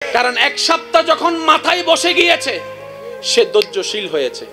কারণ এক সপ্তাহ যখন মাথায় বসে গিয়েছে, সে ধৈর্যশীল হয়েছে,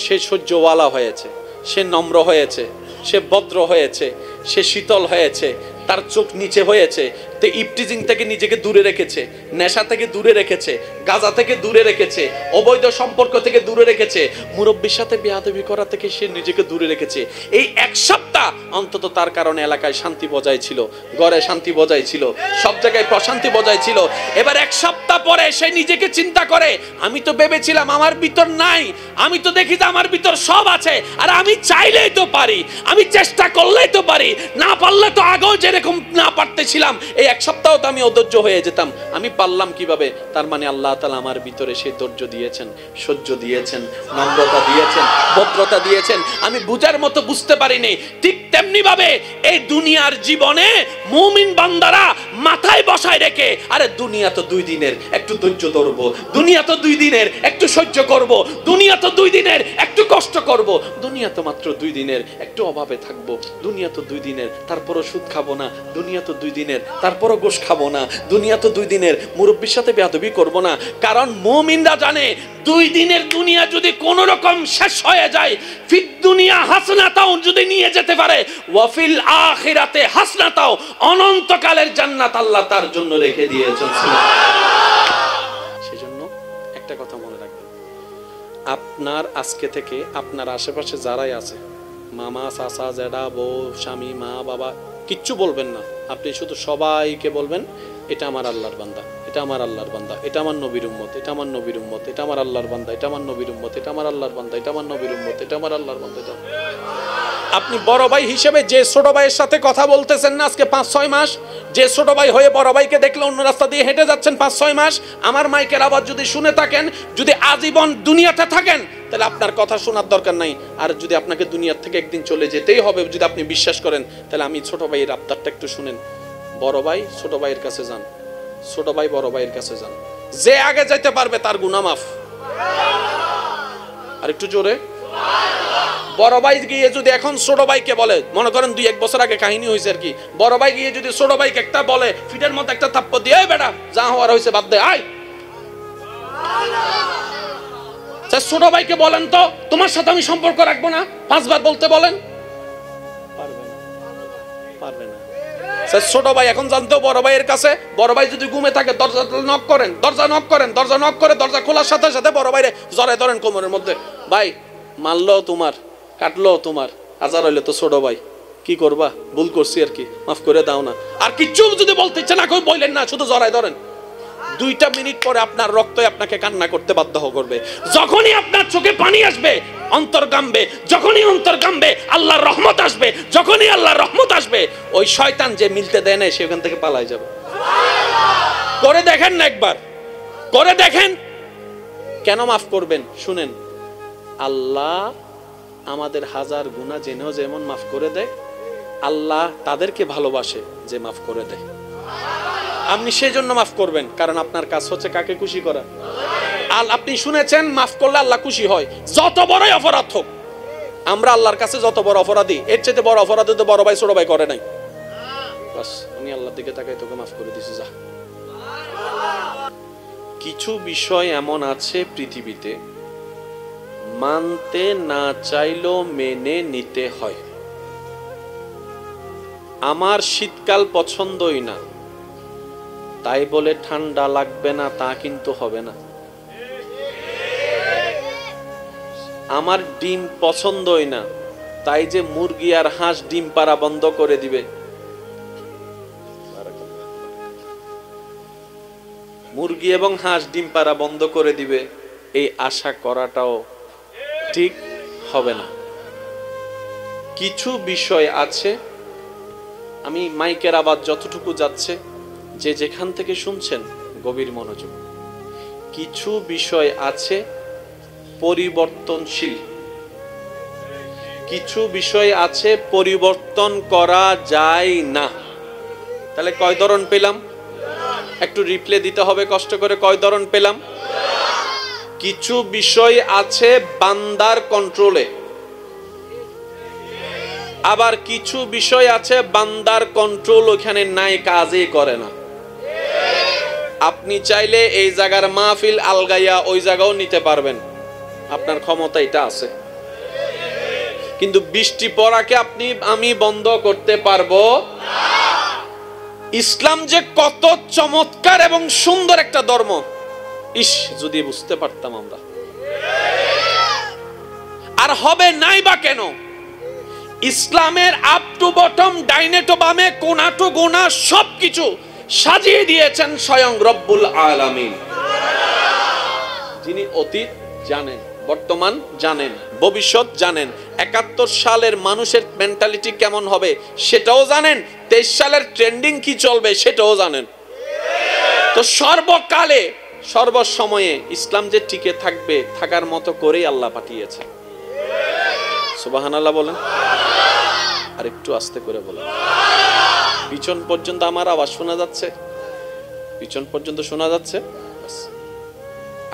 সে সহ্যওয়ালা হয়েছে, সে নম্র হয়েছে, সে ভদ্র হয়েছে, সে শীতল হয়েছে, তার চোখ নিচে হয়েছে, তো ইফটিজিং থেকে নিজেকে দূরে রেখেছে, নেশা থেকে দূরে রেখেছে, গাঁজা থেকে দূরে রেখেছে, অবৈধ সম্পর্ক থেকে দূরে রেখেছে, মুরব্বির সাথে বেয়াদবি করা থেকে সে নিজেকে দূরে রেখেছে। এই এক সপ্তাহ অন্তত তার কারণে এলাকায় শান্তি বজায় ছিল, ঘরে শান্তি বজায় ছিল, সব জায়গায় প্রশান্তি বজায় ছিল। এবার এক সপ্তাহ পরে সে নিজেকে চিন্তা করে, আমি তো ভেবেছিলাম আমার ভিতর নাই, আমি তো দেখি যে আমার ভিতর সব আছে, আর আমি চাইলেই তো পারি, আমি চেষ্টা করলেই তো পারি, না পারলে তো আগেও যেরকম না পারতেছিলাম এই এক সপ্তাহ তো আমি অধৈর্য হয়ে যেতাম, আমি পারলাম কিভাবে? তার মানে আল্লাহ তাআলা আমার ভিতরে সেই ধৈর্য দিয়েছেন, সহ্য দিয়েছেন, নম্রতা দিয়েছেন, ভদ্রতা দিয়েছেন, আমি বুঝার মতো বুঝতে পারিনি। ঠিক তেমনি ভাবে এই দুনিয়ার জীবনে মুমিন বান্দারা মাথায় বসায় রেখে, আরে দুনিয়া তো 2 দিনের, একটু ধৈর্য ধরব, দুনিয়া তো 2 দিনের, একটু সহ্য করব, দুনিয়া তো 2 দিনের, একটু কষ্ট করব, দুনিয়া তো মাত্র 2 দিনের, একটু অভাবে থাকবো, দুনিয়া তো 2 দিনের, তারপরও সুদ খাবো না, দুনিয়া তো 2 দিনের, তারপরও গোশ খাবো না, দুনিয়া তো 2 দিনের, মুরব্বির সাথে বেয়াদবি করব না। কারণ মুমিনরা জানে 2 দিনের দুনিয়া যদি কোন রকম শেষ হয়ে যায়, ফিদ দুনিয়া হাসনাতাও যদি নিয়ে যেতে পারে, ওয়াফিল আখিরাতে হাসনাতাও, অনন্তকালের জান্নাত আল্লাহ তার জন্য রেখে দিয়েছেন। সেজন্য একটা কথা মনে রাখবেন, আপনার আজকে থেকে আপনার আশেপাশে যারাই আছে, মামা, চাচা, জেঠা, বউ, স্বামী, মা, বাবা, কিচ্ছু বলবেন না। আপনি শুধু সবাইকে বলবেন, এটা আমার আল্লাহর বান্দা, এটা আমার আল্লাহর বান্দা, এটা আমার নবীর উম্মত, এটা আমার নবীর উম্মত, এটা আমার আল্লাহর বান্দা, এটা আমার নবীর উম্মত, এটা আমার আল্লাহর বান্দা, এটা আমার নবীর উম্মত, এটা আমার আল্লাহর বান্দা। এটা আপনি বড় ভাই হিসেবে যে ছোট ভাইয়ের সাথে কথা বলতেছেন না আজকে 5-6 মাস, যে ছোট ভাই হয়ে বড় ভাইকে দেখলে অন্য রাস্তা দিয়ে হেঁটে যাচ্ছেন 5-6 মাস, আমার মাইকের আওয়াজ যদি শুনে থাকেন, যদি আজীবন দুনিয়াতে থাকেন, তাহলে আপনার কথা শোনার দরকার নাই। আর যদি আপনাকে দুনিয়ার থেকে একদিন চলে যেতেই হবে, যদি আপনি বিশ্বাস করেন, তাহলে আমি ছোট ভাইয়ের আবদারটা একটু শুনেন। বড় ভাই ছোট ভাইয়ের কাছে যান, ছোট ভাই বড় ভাইয়ের কাছে যান, যে আগে যাইতে পারবে তার গুনাহ মাফ। আর একটু জোরে, বড় ভাই গিয়ে যদি এখন ছোট ভাইকে বলে, মনে করেন 2-1 বছর আগে কাহিনী হয়েছে আর কি, বড় ভাই গিয়ে যদি ছোট ভাইকে একটা বলে, ফিটের মধ্যে একটা থাপ্পড় দিয়ে, এই বেটা যা হওয়ার হয়েছে বাদ দে, আয়। ছোট ভাইকে বলেন তো, তোমার সাথে আমি সম্পর্ক রাখবো না, 5 বার বলতে বলেন, পারবে না, পারবে না। ছোট ভাই এখন জানতো বড় ভাইয়ের কাছে, বড় ভাই যদি ঘুমে থাকে দরজা নক করেন, দরজা নক করেন, দরজা নক করে দরজা খোলার সাথে সাথে বড় ভাইরে জড়ায় ধরেন কোমরের মধ্যে, ভাই মারলো তোমার, কাটলো তোমার, হাজার হইলে তো ছোট ভাই, কি করবা, ভুল করছি আর কি, মাফ করে দাও না। আর কিচ্ছু যদি বলতে ইচ্ছে না করে বললেন না, শুধু জড়ায় ধরেন। 2 মিনিট পরে আপনার রক্তই আপনাকে কান্না করতে বাধ্য করবে। যখনই আপনার চোখে পানি আসবে, অন্তর কামবে, যখনই অন্তর কামবে আল্লাহর রহমত আসবে, যখনই আল্লাহর রহমত আসবে, ওই শয়তান যে মিলতে দেয় না সেখান থেকে পালায় যাবে। করে দেখেন না, একবার করে দেখেন। কেন মাফ করবেন? শুনেন, আল্লাহ আমাদের হাজার গুনাহ জেনেও যেমন মাফ করে দেয়, আল্লাহ তাদেরকে ভালোবাসে যে মাফ করে দেয়। আপনি সেই জন্য মাফ করবেন, কারণ আপনার কাজ হচ্ছে কাকে খুশি করা। আর আপনি শুনেছেন মাফ করলে আল্লাহ খুশি হয়, যত বড়ই অপরাধ হোক। আমরা আল্লাহর কাছে যত বড় অপরাধী, এর চাইতে বড় অপরাধ তো বড় ভাই ছোট ভাই করে নাই। বাস আমি আল্লাহর দিকে তাকাই, তোকে মাফ করে দিছি, যা। কিছু বিষয় এমন আছে পৃথিবীতে মানতে না চাইলেও মেনে নিতে হয়। আমার শীতকাল পছন্দই না, তাই বলে ঠান্ডা লাগবে না তা কিন্তু হবে না। আমার ডিম পছন্দই না, তাই যে মুরগি আর হাঁস ডিম পাড়া বন্ধ করে দিবে, মুরগি এবং হাঁস ডিম পাড়া বন্ধ করে দিবে, এই আশা করাটাও ঠিক হবে না। কিছু বিষয় আছে, আমি মাইকের আওয়াজ যতটুকু যাচ্ছে, যে যেখান থেকে শুনছেন গভীর মনোযোগ। কিছু বিষয় আছে পরিবর্তনশীল, কিছু বিষয় আছে পরিবর্তন করা যায় না। তাহলে কয় ধরন পেলাম? একটু রিপ্লে দিতে হবে কষ্ট করে, কয় ধরন পেলাম? কিছু বিষয় আছে বান্দার কন্ট্রোলে, আবার কিছু বিষয় আছে বান্দার কন্ট্রোল ওখানে নাই, কাজই করে না। আপনি চাইলে এই জায়গার মাহফিল আলগাইয়া ওই জায়গাও নিতে পারবেন, আপনার ক্ষমতা এটা আছে। কিন্তু বৃষ্টি পড়াকে আমি বন্ধ করতে পারবো না। ইসলাম যে কত চমৎকার এবং সুন্দর একটা ধর্ম, ইস যদি বুঝতে পারতাম আমরা। আর হবে নাই বা কেন? ইসলামের আপ টু বটম, ডাইনে টু বামে, কোনা টু গোনা সবকিছু সাজিয়ে দিয়েছেন স্বয়ং রব্বুল আলামিন, যিনি অতীত জানেন, বর্তমান জানেন, ভবিষ্যৎ জানেন, 71 সালের মানুষের মেন্টালিটি কেমন হবে সেটাও জানেন, 23 সালের ট্রেন্ডিং কি চলবে সেটাও জানেন। তো সর্বকালে সর্বসময়ে ইসলাম যে টিকে থাকবে, থাকার মতো করেই আল্লাহ পাঠিয়েছে। সুবহানাল্লাহ বলেন, আর একটু আস্তে করে বলেন। পিছন পর্যন্ত আমার আওয়াজ শোনা যাচ্ছে? পিছন পর্যন্ত শোনা যাচ্ছে?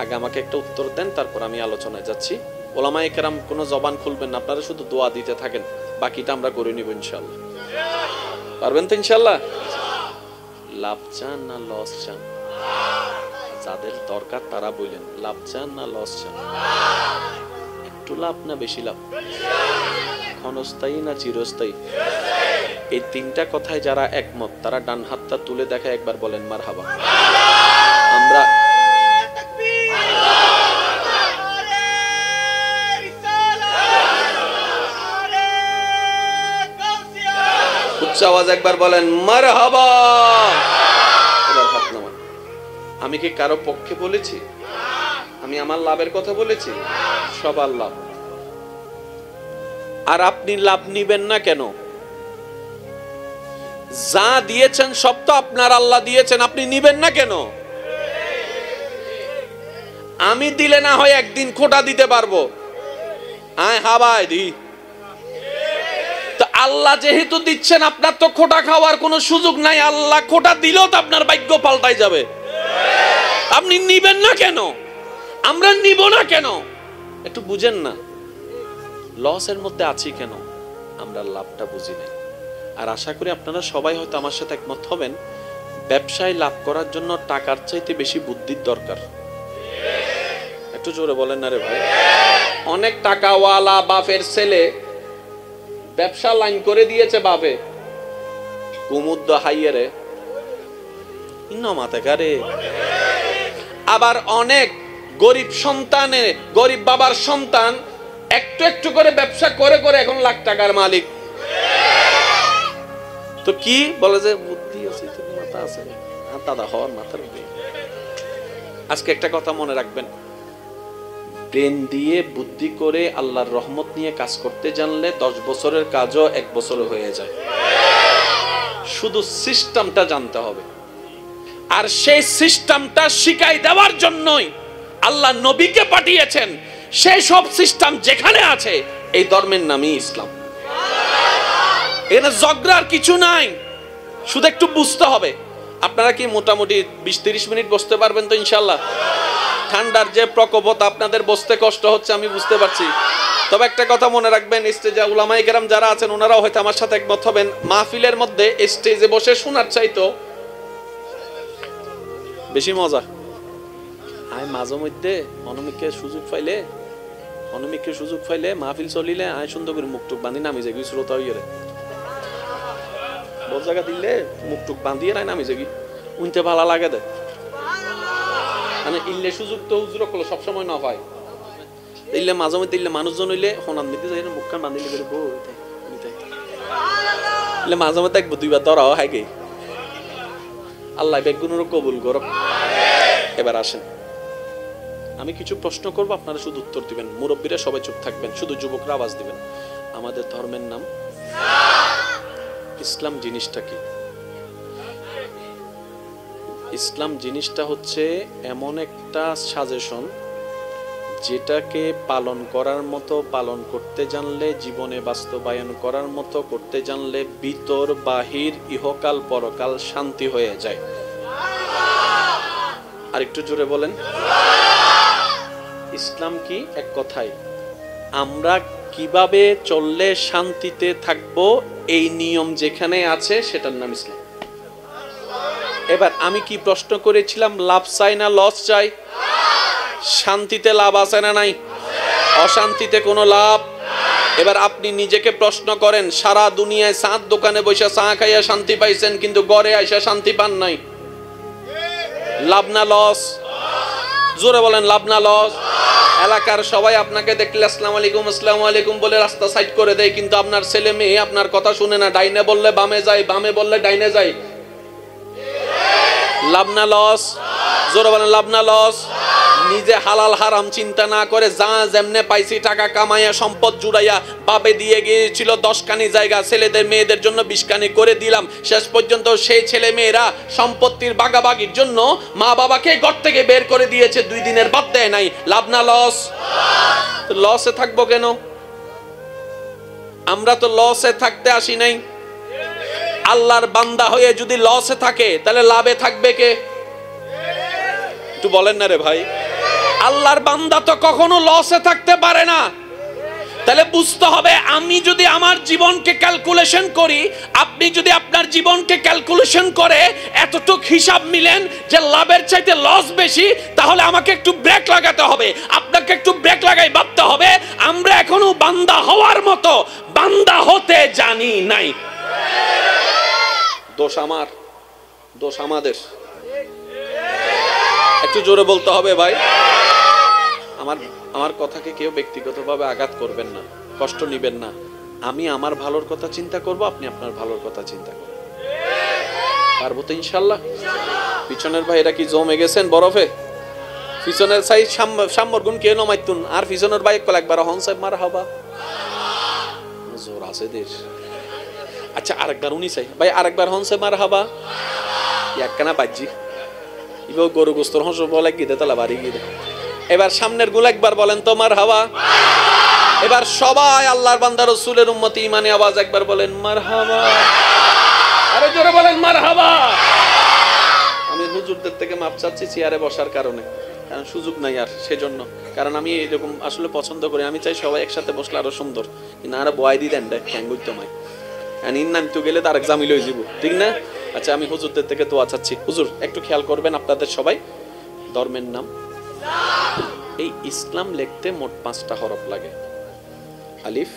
আগে আমাকে একটা উত্তর দেন, তারপর আমি আলোচনায় যাচ্ছি। ওলামায়ে কেরাম কোনো জবান খুলবেন না, আপনারা শুধু দোয়া দিতে থাকেন, বাকিটা আমরা করে নিব ইনশাআল্লাহ। পারবেন তো ইনশাআল্লাহ? লাভ চান না লস চান? যাদের দরকার তারা বললেন, লাভ চান না লস চান? একটু লাভ না বেশি লাভ? ক্ষণস্থায়ী না চিরস্থায়ী? এই তিনটা কথায় যারা একমত তারা ডান হাতটা তুলে দেখা একবার বলেন মারহাবা। আমরা উচ্চ আওয়াজ একবার বলেন মারহাবা। এবার হাত নামান। আমি কি কারো পক্ষে বলেছি? আমি আমার লাভের কথা বলেছি? সবার লাভ। আর আপনি লাভ নিবেন না কেন? যা দিয়েছেন সব তো আপনার আল্লাহ দিয়েছেন, আপনি নিবেন না কেন? আমি দিলে না হয় একদিন খোটা দিতে পারবো, আয় হাবাই দি। তো আল্লাহ যেহেতু দিচ্ছেন, আপনার তো খোটা খাওয়ার কোনো সুযোগ নাই। আল্লাহ খোটা দিলেও তো আপনার ভাগ্য পাল্টাই যাবে। আপনি নিবেন না কেন? আমরা নিব না কেন? একটু বুঝেন না লসের মধ্যে আছি কেন? আমরা লাভটা বুঝি নাই। আর আশা করি আপনারা সবাই হয়তো আমার সাথে একমত হবেন, ব্যবসায় লাভ করার জন্য টাকার চাইতে বেশি বুদ্ধির দরকার। একটু জোরে বলেন না রে ভাই। অনেক টাকাওয়ালা বাপের ছেলে ব্যবসা লাইন করে দিয়েছে বাপে, কুমুদ্দ হাইয়ারে ইন্নমাতেকারে। আবার অনেক গরিব সন্তানে, গরিব বাবার সন্তান একটু একটু করে ব্যবসা করে করে এখন লাখ টাকার মালিক। তো কি বলে যে বুদ্ধি আছে, মাথা আছে, দাদা হওয়ার মাথার। আজকে একটা কথা মনে রাখবেন, ব্রেন দিয়ে বুদ্ধি করে আল্লাহর রহমত নিয়ে কাজ করতে জানলে 10 বছরের কাজও 1 বছরে হয়ে যায়। শুধু সিস্টেমটা জানতে হবে। আর সেই সিস্টেমটা শিখাই দেওয়ার জন্যই আল্লাহ নবীকে পাঠিয়েছেন। সেই সব সিস্টেম যেখানে আছে, এই ধর্মের নামই ইসলাম। এখানে ঝগড়ার কিছু নাই, শুধু একটু বুঝতে হবে। আপনারা কি মোটামুটি 20-30 মিনিট বসতে পারবেন তো ইনশাআল্লাহ? ঠান্ডার যে প্রকোপতা, আপনাদের বসতে কষ্ট হচ্ছে আমি বুঝতে পারছি। তবে একটা কথা মনে রাখবেন, স্টেজে উলামায়ে কেরাম যারা আছেন ওনারাও হয়তো আমার সাথে একমত হবেন, মাহফিলের মধ্যে স্টেজে বসে শোনার চাইতো বেশি মজা। আয় মাঝে মধ্যে অনমিককে সুযোগ পাইলে মাহফিল চলিলে আয় সুন্দর করে মুখটুক বান্ধি নামি যাবি শ্রোতা হইয়ে বল জায়গা দিলে মুখটুক বান্ধিয়ে নাই নামি যাবি, উনতে ভালো লাগে দে। মানে ইল্লে সুযোগ তো হুজুর করলো সবসময় না পায়। ইল্লে মাঝে মধ্যে ইল্লে মানুষজন হইলে হনান দিতে যাই মুখ কান বান্ধিলে করে বউ ইল্লে মাঝে মধ্যে একবার 2বার ধরাও হয় গে। আল্লাহ বেগুনের কবুল করুক। এবার আসেন, আমি কিছু প্রশ্ন করব, আপনারা শুধু উত্তর দিবেন। মুরব্বীরা সবাই চুপ থাকবেন, শুধু যুবকরা আওয়াজ দিবেন। আমাদের ধর্মের নাম ইসলাম। জিনিসটা কি? ইসলাম জিনিসটা হচ্ছে এমন একটা সাজেশন যেটাকে পালন করার মতো, পালন করতে জানলে, জীবনে বাস্তবায়ন করার মতো করতে জানলে ভিতর বাহির ইহকাল পরকাল শান্তি হয়ে যায়। আর একটু জোরে বলেন ইসলাম কি? এক কথায় আমরা কিভাবে চললে শান্তিতে থাকবো, এই নিয়ম যেখানে আছে সেটার নাম ইসলাম। এবার আমি কি প্রশ্ন করেছিলাম, লাভ চাই না লস চাই? শান্তিতে লাভ আছে না নাই? অশান্তিতে কোনো লাভ? এবার আপনি নিজেকে প্রশ্ন করেন, সারা দুনিয়ায় চাঁদ দোকানে বসে চা খাইয়া শান্তি পাইছেন, কিন্তু ঘরে আইসা শান্তি পান নাই। লাভ না লস? জোরে বলেন, লাভ না লস? এলাকার সবাই আপনাকে দেখলে আসসালামু আলাইকুম আসসালামু আলাইকুম বলে রাস্তা সাইড করে দেয়, কিন্তু আপনার ছেলে মেয়ে আপনার কথা শুনে না, ডাইনে বললে বামে যায়, বামে বললে ডাইনে যায়। লাভ না লস? জোরে বলেন, লাভ না লস? নিজে হালাল হারাম চিন্তা না করে যা যেমনে পাইছি টাকা কামাইয়া সম্পদ জুড়াইয়া বাপে দিয়ে গিয়েছিল 10 কানি জায়গা, ছেলেদের মেয়েদের জন্য 20 কানি করে দিলাম, শেষ পর্যন্ত সেই ছেলে মেয়েরা সম্পত্তির বাগাবাগির জন্য মা বাবাকে ঘর থেকে বের করে দিয়েছে, 2 দিনের বাদ দেয় নাই। লাভ না লস? লসে থাকবো কেন? আমরা তো লসে থাকতে আসি নাই। আল্লাহর বান্দা হয়ে যদি লসে থাকে তাহলে লাভে থাকবে কে? একটু বলেন না রে ভাই। আল্লাহর বান্দা তো কখনো লসে থাকতে পারে না। তাহলে বুঝতে হবে, আমি যদি আমার জীবনকে ক্যালকুলেশন করি, আপনি যদি আপনার জীবনকে ক্যালকুলেশন করে এতটুক হিসাব মিলেন যে লাভের চাইতে লস বেশি, তাহলে আমাকে একটু ব্রেক লাগাতে হবে, আপনাকে একটু ব্রেক লাগাই ভাবতে হবে আমরা এখনো বান্দা হওয়ার মতো বান্দা হতে জানি নাই। দোষ আমার, দোষ আমাদের। একটু জোরে বলতে হবে ভাই। আমার কথাকে কেউ ব্যক্তিগতভাবে আঘাত করবেন না, কষ্ট নিবেন না। আমি আমার ভালোর কথা চিন্তা করব, আপনি আপনার ভালোর কথা চিন্তা করবেন। পারবো তো ইনশাআল্লাহ? পিছনের ভাই এরা কি জমে গেছেন বরফে? পিছনের সাই সাম্মর গুণ কে নমাইতুন, আর পিছনের ভাই একবার হন সাহেব মার হাবা জোর আছে দেশ। আচ্ছা আরেকবার উনি চাই ভাই, আরেকবার হন সাহেব মার হাবা একখানা বাজি ইবো গরু গোস্তর হংস বলে গিয়ে তালা বাড়ি গিয়ে। এবার সামনের গুলো একবার বলেন তো মার হাবা। এবার সবাই আল্লাহর বান্দা রাসূলের উম্মতি ইমানে আওয়াজ একবার বলেন মার হাবা। আরে জোরে বলেন মার হাবা। আমি হুজুরদের থেকে মাপ চাচ্ছি চেয়ারে বসার কারণে, কারণ সুযোগ নাই আর সেজন্য। কারণ আমি এরকম আসলে পছন্দ করি, আমি চাই সবাই একসাথে বসলে আরো সুন্দর, কিন্তু আরো বয় দি দেন খ্যাঙ্গুই তোমায় ইন নাম তো গেলে তার এক্সামিল হয়ে যাব, ঠিক না? আচ্ছা আমি হুজুরদের থেকে দোয়া চাচ্ছি। হুজুর একটু খেয়াল করবেন, আপনাদের সবাই ধর্মের নাম। এই ইসলাম লিখতে মোট 5টা হরফ লাগে, আলিফ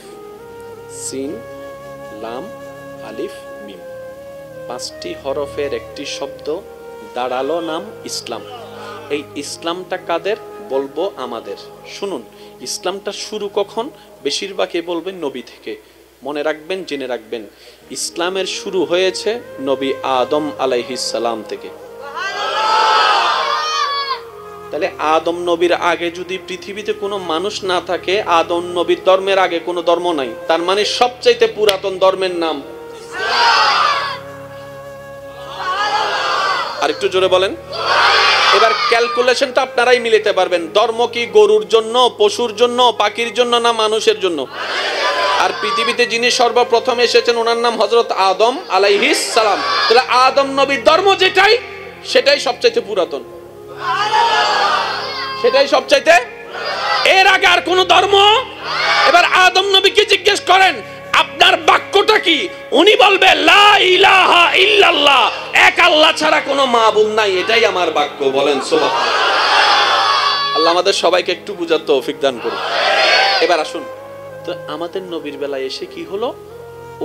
সিন লাম আলিফ মিম। 5টি হরফের একটি শব্দ দাঁড়ালো নাম ইসলাম। এই ইসলামটা কাদের বলবো? আমাদের। শুনুন, ইসলামটা শুরু কখন? বেশিরভাগই বলবেন নবী থেকে। মনে রাখবেন, জেনে রাখবেন, ইসলামের শুরু হয়েছে নবী আদম আলাইহিস সালাম থেকে। তাহলে আদম নবীর আগে যদি পৃথিবীতে কোনো মানুষ না থাকে, আদম নবীর ধর্মের আগে কোনো ধর্ম নাই, তার মানে সবচাইতে পুরাতন ধর্মের নাম আরেকটু জোরে বলেন। এবার ক্যালকুলেশনটা আপনারাই মিলাতে পারবেন। ধর্ম কি গরুর জন্য, পশুর জন্য, পাখির জন্য, না মানুষের জন্য? আর পৃথিবীতে যিনি সর্বপ্রথম এসেছেন ওনার নাম হযরত আদম আলাইহিস সালাম। তাহলে আদম নবীর ধর্ম যেটাই, সেটাই সবচাইতে পুরাতন, সেটাই সবচাইতে। এর আগে আর কোন ধর্ম। এবার আদম নবীকে জিজ্ঞেস করেন আপনার বাক্যটা কি, উনি বলবে লা ইলাহা ইল্লাল্লাহ, এক আল্লাহ ছাড়া কোনো মাবুদ নাই, এটাই আমার বাক্য। বলেন সুবহানাল্লাহ। আল্লাহ আমাদের সবাইকে একটু বুঝার তৌফিক দান করুন। এবার আসুন তো, আমাদের নবীর বেলায় এসে কি হলো?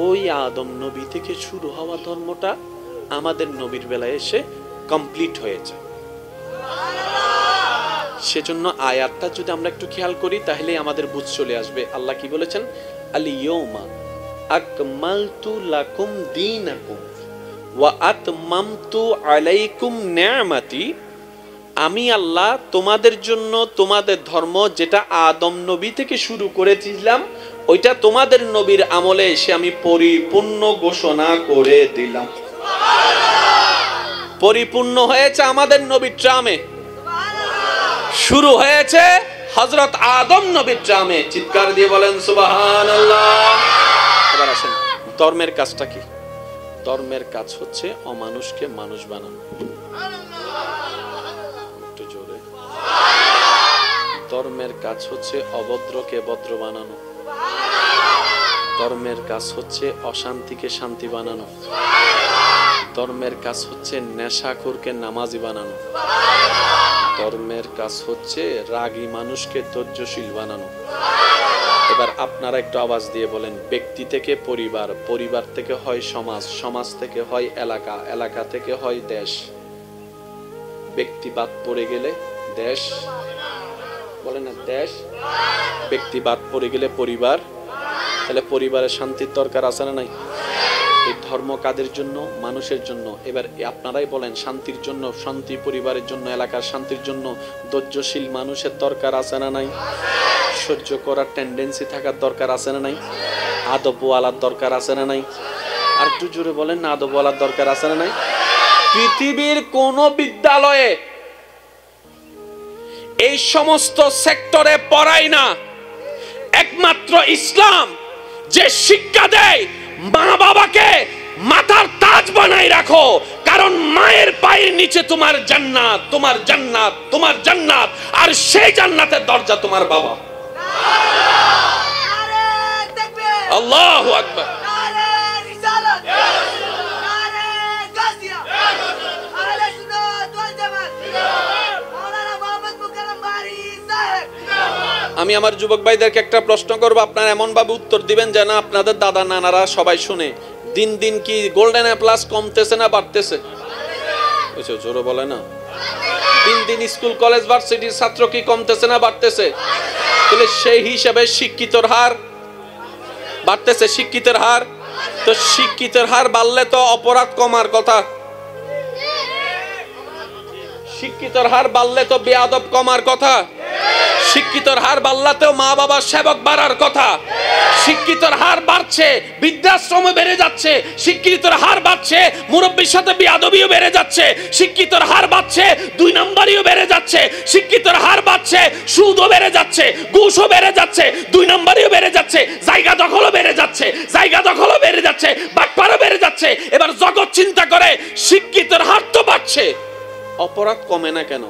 ওই আদম নবী থেকে শুরু হওয়া ধর্মটা আমাদের নবীর বেলায় এসে কমপ্লিট হয়েছে। সেজন্য আয়াতটা যদি আমরা একটু খেয়াল করি তাহলে আমাদের বুঝ চলে আসবে। আল্লাহ কি বলেছেন? আল-ইয়াউমা আকমালতু লাকুম দীনাকুম ওয়া আতমামতু আলাইকুম নি'মাতি। আমি আল্লাহ তোমাদের জন্য তোমাদের ধর্ম যেটা আদম নবী থেকে শুরু করেছিলাম, ওইটা তোমাদের নবীর আমলে এসে আমি পরিপূর্ণ ঘোষণা করে দিলাম। পরিপূর্ণ হয়েছে আমাদের নবীর ট্রামে, শুরু হয়েছে হযরত আদম নবীর ট্রামে। চিৎকার দিয়ে বলেন সুবহানাল্লাহ। এবার আসেন, ধর্মের কাজটা কি? ধর্মের কাজ হচ্ছে অমানুষকে মানুষ বানানো। একটু জোরে। ধর্মের কাজ হচ্ছে অভদ্রকে ভদ্র বানানো। ধর্মের কাজ হচ্ছে অশান্তিকে শান্তি বানানো। ধর্মের কাজ হচ্ছে নেশাখোরকে নামাজি বানানো, ধর্মের কাজ হচ্ছে রাগী মানুষকে ধৈর্যশীল বানানো। এবার আপনারা একটু আওয়াজ দিয়ে বলেন, ব্যক্তি থেকে পরিবার, পরিবার থেকে হয় সমাজ, সমাজ থেকে হয় এলাকা, এলাকা থেকে হয় দেশ। ব্যক্তি বাদ পড়ে গেলে দেশ, বলেন না দেশ, ব্যক্তি বাদ পড়ে গেলে পরিবার। তাহলে পরিবারের শান্তির দরকার আছে না নাই? এই ধর্ম কাদের জন্য? মানুষের জন্য। এবার আপনারাই বলেন, শান্তির জন্য, শান্তি পরিবারের জন্য, এলাকার শান্তির জন্য ধৈর্যশীল মানুষের দরকার আছে না নাই? সহ্য করার টেন্ডেন্সি থাকার দরকার আছে না নাই? আদবওয়ালার দরকার আছে না নাই? আর একটু জোরে বলেন না, আদবওয়ালার দরকার আছে না নাই? পৃথিবীর কোন বিদ্যালয়ে এই সমস্ত সেক্টরে পড়ায় না, একমাত্র ইসলাম যে শিক্ষা দেয় মা বাবাকে মাথার তাজ বানাই রাখো, কারণ মায়ের পায়ের নিচে তোমার জান্নাত, তোমার জান্নাত, তোমার জান্নাত, আর সেই জান্নাতের দরজা তোমার বাবা। আল্লাহু আকবার। আমি আমার যুবক ভাইদেরকে একটা প্রশ্ন করবো, আপনারা এমন ভাবে উত্তর দিবেন যেন আপনাদের দাদা নানারা সবাই শুনে। দিন দিন কি গোল্ডেন এ প্লাস কমতেছে না বাড়তেছে? জোরে বলে না। দিন দিন স্কুল কলেজ ভার্সিটির ছাত্র কি কমতেছে না বাড়তেছে? তাহলে সেই হিসাবে শিক্ষিতর হার বাড়তেছে, শিক্ষিতের হার। তো শিক্ষিতের হার বাড়লে তো অপরাধ কমার কথা, শিক্ষিতর হার বাড়লে তো বেয়াদব কমার কথা, শিক্ষিতর হার বাড়লাতেও মা বাবার সেবক বাড়ার কথা। শিক্ষিতর হার বাড়ছে, বৃদ্ধাশ্রমে বেড়ে যাচ্ছে। শিক্ষিতর হার বাড়ছে, মুরব্বীর সাথে বেয়াদবিও বেড়ে যাচ্ছে। শিক্ষিতর হার বাড়ছে, 2 নম্বরিও বেড়ে যাচ্ছে। শিক্ষিতর হার বাড়ছে, সুদও বেড়ে যাচ্ছে, ঘুষও বেড়ে যাচ্ছে, 2 নম্বরিও বেড়ে যাচ্ছে। জায়গা দখলও বেড়ে যাচ্ছে, জায়গা দখলও বেড়ে যাচ্ছে, বাটপাড়ও বেড়ে যাচ্ছে। এবার জগৎ চিন্তা করে, শিক্ষিতর হার তো বাড়ছে, অপরাধ কমে না কেন?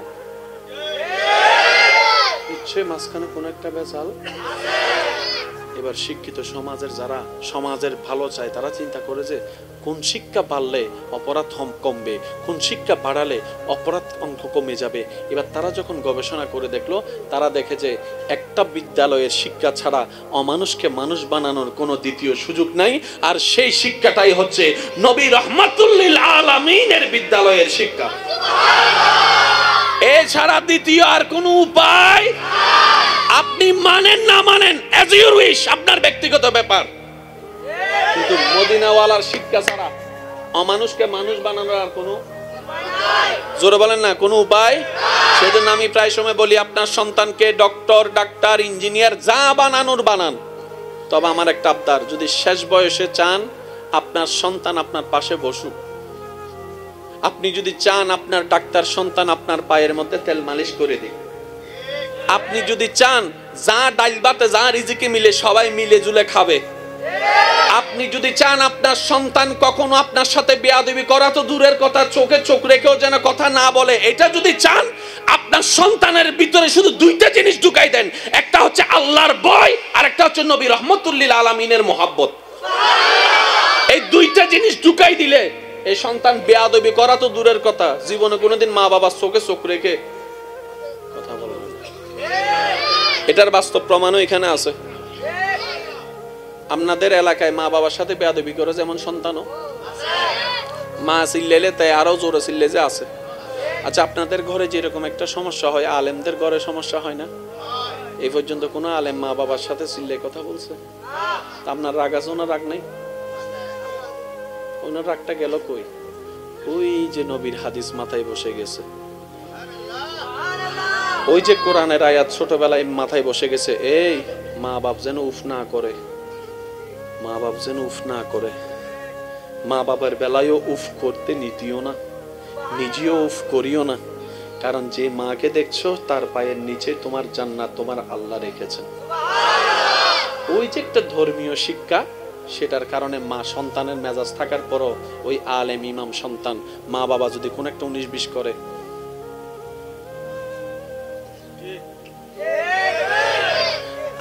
মাঝখানে কোন একটা বেজাল। এবার শিক্ষিত সমাজের যারা সমাজের ভালো চায় তারা চিন্তা করে যে কোন শিক্ষা বাড়লে অপরাধ কমবে, কোন শিক্ষা বাড়ালে অপরাধ অঙ্ক কমে যাবে। এবার তারা যখন গবেষণা করে দেখলো, তারা দেখে যে একটা বিদ্যালয়ের শিক্ষা ছাড়া অমানুষকে মানুষ বানানোর কোনো দ্বিতীয় সুযোগ নাই, আর সেই শিক্ষাটাই হচ্ছে নবী রাহমাতুল লিল আলামিনের বিদ্যালয়ের শিক্ষা। এছাড়া দ্বিতীয় আর কোনো উপায়, আপনি মানেন না মানেন as you wish, আপনার ব্যক্তিগত ব্যাপার। কিন্তু মদিনাওয়ালার শিক্ষা ছাড়া অমানুষকে মানুষ বানানোর আর কোনো, জোরে বলেন না, কোনো উপায়। সেজন্য আমি প্রায় সময় বলি, আপনার সন্তানকে ডক্টর, ডাক্তার, ইঞ্জিনিয়ার যা বানানোর বানান, তবে আমার একটা আবদার, যদি শেষ বয়সে চান আপনার সন্তান আপনার পাশে বসুক। আপনি যদি চান আপনার ডাক্তার সন্তান আপনার পায়ের মধ্যে তেল মালিশ করে দিক, আপনি যদি চান যা ডাইল ভাতে যা রিজিকে মিলে সবাই মিলে জুলে খাবে, আপনি যদি চান আপনার সন্তান কখনো আপনার সাথে বেয়াদবি করা তো দূরের কথা, চোখে চোখ রেখেও যেন কথা না বলে, এটা যদি চান, আপনার সন্তানের ভিতরে শুধু 2টা জিনিস ঢুকাই দেন, একটা হচ্ছে আল্লাহর ভয়, আর একটা হচ্ছে নবী রাহমাতুল লিল আলামিনের মহব্বত। এই 2টা জিনিস ঢুকাই দিলে এই সন্তান বেয়াদবি করা তো দূরের কথা, জীবনে কোনোদিন মা বাবার চোখে চোখ রেখে কথা বলে না। এটার বাস্তব প্রমাণও এখানে আছে। আপনাদের এলাকায় মা বাবার সাথে বেয়াদবি করে যেমন সন্তানও, মা চিল্লাইলে তাই আরো জোরে চিল্লে যে আছে। আচ্ছা, আপনাদের ঘরে যেরকম একটা সমস্যা হয়, আলেমদের ঘরে সমস্যা হয় না? এই পর্যন্ত কোনো আলেম মা বাবার সাথে চিল্লে কথা বলছে? আপনার রাগ আছে, ওনার রাগ নাই? ওনার রাগটা গেল কই? ওই যে নবীর হাদিস মাথায় বসে গেছে, ওই যে কোরআনের আয়াত ছোটবেলায় মাথায় বসে গেছে। এই মা বাপ যেন উফ না করে, মা বাপ যেন উফ না করে। মা বাবার বেলায়ও উফ করতে নিতিও না, নিজেও উফ করিও না, কারণ যে মাকে দেখছো তার পায়ের নিচে তোমার জান্নাত, তোমার আল্লাহ রেখেছেন। ওই যে একটা ধর্মীয় শিক্ষা, সেটার কারণে মা সন্তানের মেজাজ থাকার পরও ওই আলেম ইমাম সন্তান, মা বাবা যদি কোন একটা 19-20 করে,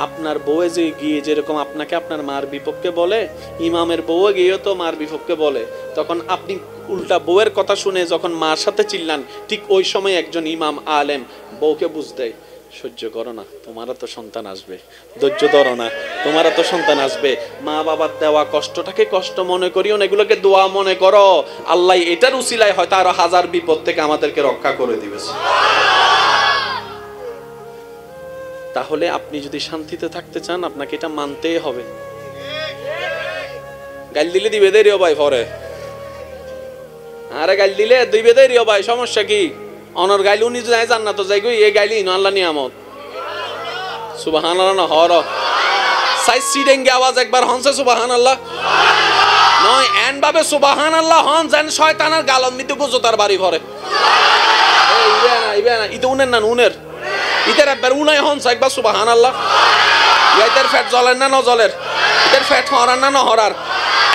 আপনার বউয়ে যে গিয়ে যেরকম আপনাকে আপনার মার বিপক্ষে বলে, ইমামের বউয়ে গিয়েও তো মার বিপক্ষে বলে, তখন আপনি উল্টা বউয়ের কথা শুনে যখন মার সাথে চিল্লান, ঠিক ওই সময় একজন ইমাম আলেম বউকে বুঝ দেয়, সহ্য করো না, তোমারও তো সন্তান আসবে, ধৈর্য ধরো না, তোমারও তো সন্তান আসবে। মা বাবার দেওয়া কষ্টটাকে কষ্ট মনে করিও না, এগুলোকে দোয়া মনে করো, আল্লাহ এটার উসিলায় হয়তো আরো হাজার বিপদ থেকে আমাদেরকে রক্ষা করে দিবে। তাহলে আপনি যদি শান্তিতে থাকতে চান, আপনাকে এটা মানতেই হবে। গাল দিলে দিবে দেরিও ভাই পরে, আরে গাল দিলে দিবে দেরিও ভাই, সমস্যা কি? অনর গাইলে উনি যাই জান না তো যাই গই, এই গাইলি ইনো আল্লাহ নিয়ামত। সুবহানাল্লাহ না হর সাই সিডেঙ্গে আওয়াজ একবার হনছে সুবহানাল্লাহ নয়, এন ভাবে সুবহানাল্লাহ হন যেন শয়তানের গালন মিতে গুজতার বাড়ি ভরে। এই ইবে না ইতে উনের না উনের ইতের একবার উনাই হনছে একবার সুবহানাল্লাহ। ইয়াইতের ফ্যাট জ্বলের না নজলের, ইতের ফ্যাট হরার না নহরার।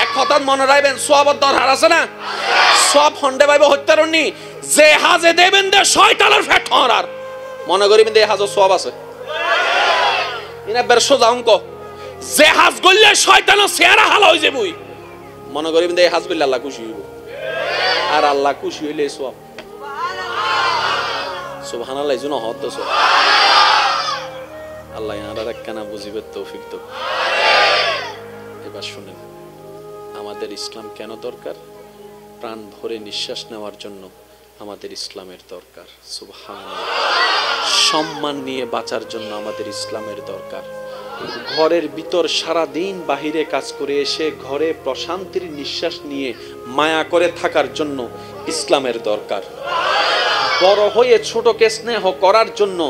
এক কথা মনে রাখবেন, সওয়াবের দরকার আছে না, সব হন্ডে ভাইবে হত্যারণী যে হাজে দেবেন দে শয়তানের ফ্যাট হরার, মনে করিবেন দে হাজের সওয়াব আছে। ইনা বের সোজা অঙ্ক, যে হাজ গললে শয়তানের চেহারা হাল হই যাবই, মনে করিবেন দে হাজ গললে আল্লাহ খুশি হইব, আর আল্লাহ খুশি হইলে সওয়াব। সুবহানাল্লাহ ইজুন হদ সব আল্লাহ ইয়ারা রাখকানা বুঝিবে তৌফিক দাও। এবার শুনেন, আমাদের ইসলাম কেন দরকার? প্রাণ ভরে নিঃশ্বাস নেওয়ার জন্য আমাদের ইসলামের দরকার। সুবহানাল্লাহ। সম্মান নিয়ে বাঁচার জন্য আমাদের ইসলামের দরকার। ঘরের ভিতর সারা দিন বাহিরে কাজ করে এসে ঘরে প্রশান্তির নিঃশ্বাস নিয়ে মায়া করে থাকার জন্য ইসলামের দরকার। বড় হয়ে ছোটকে স্নেহ করার জন্য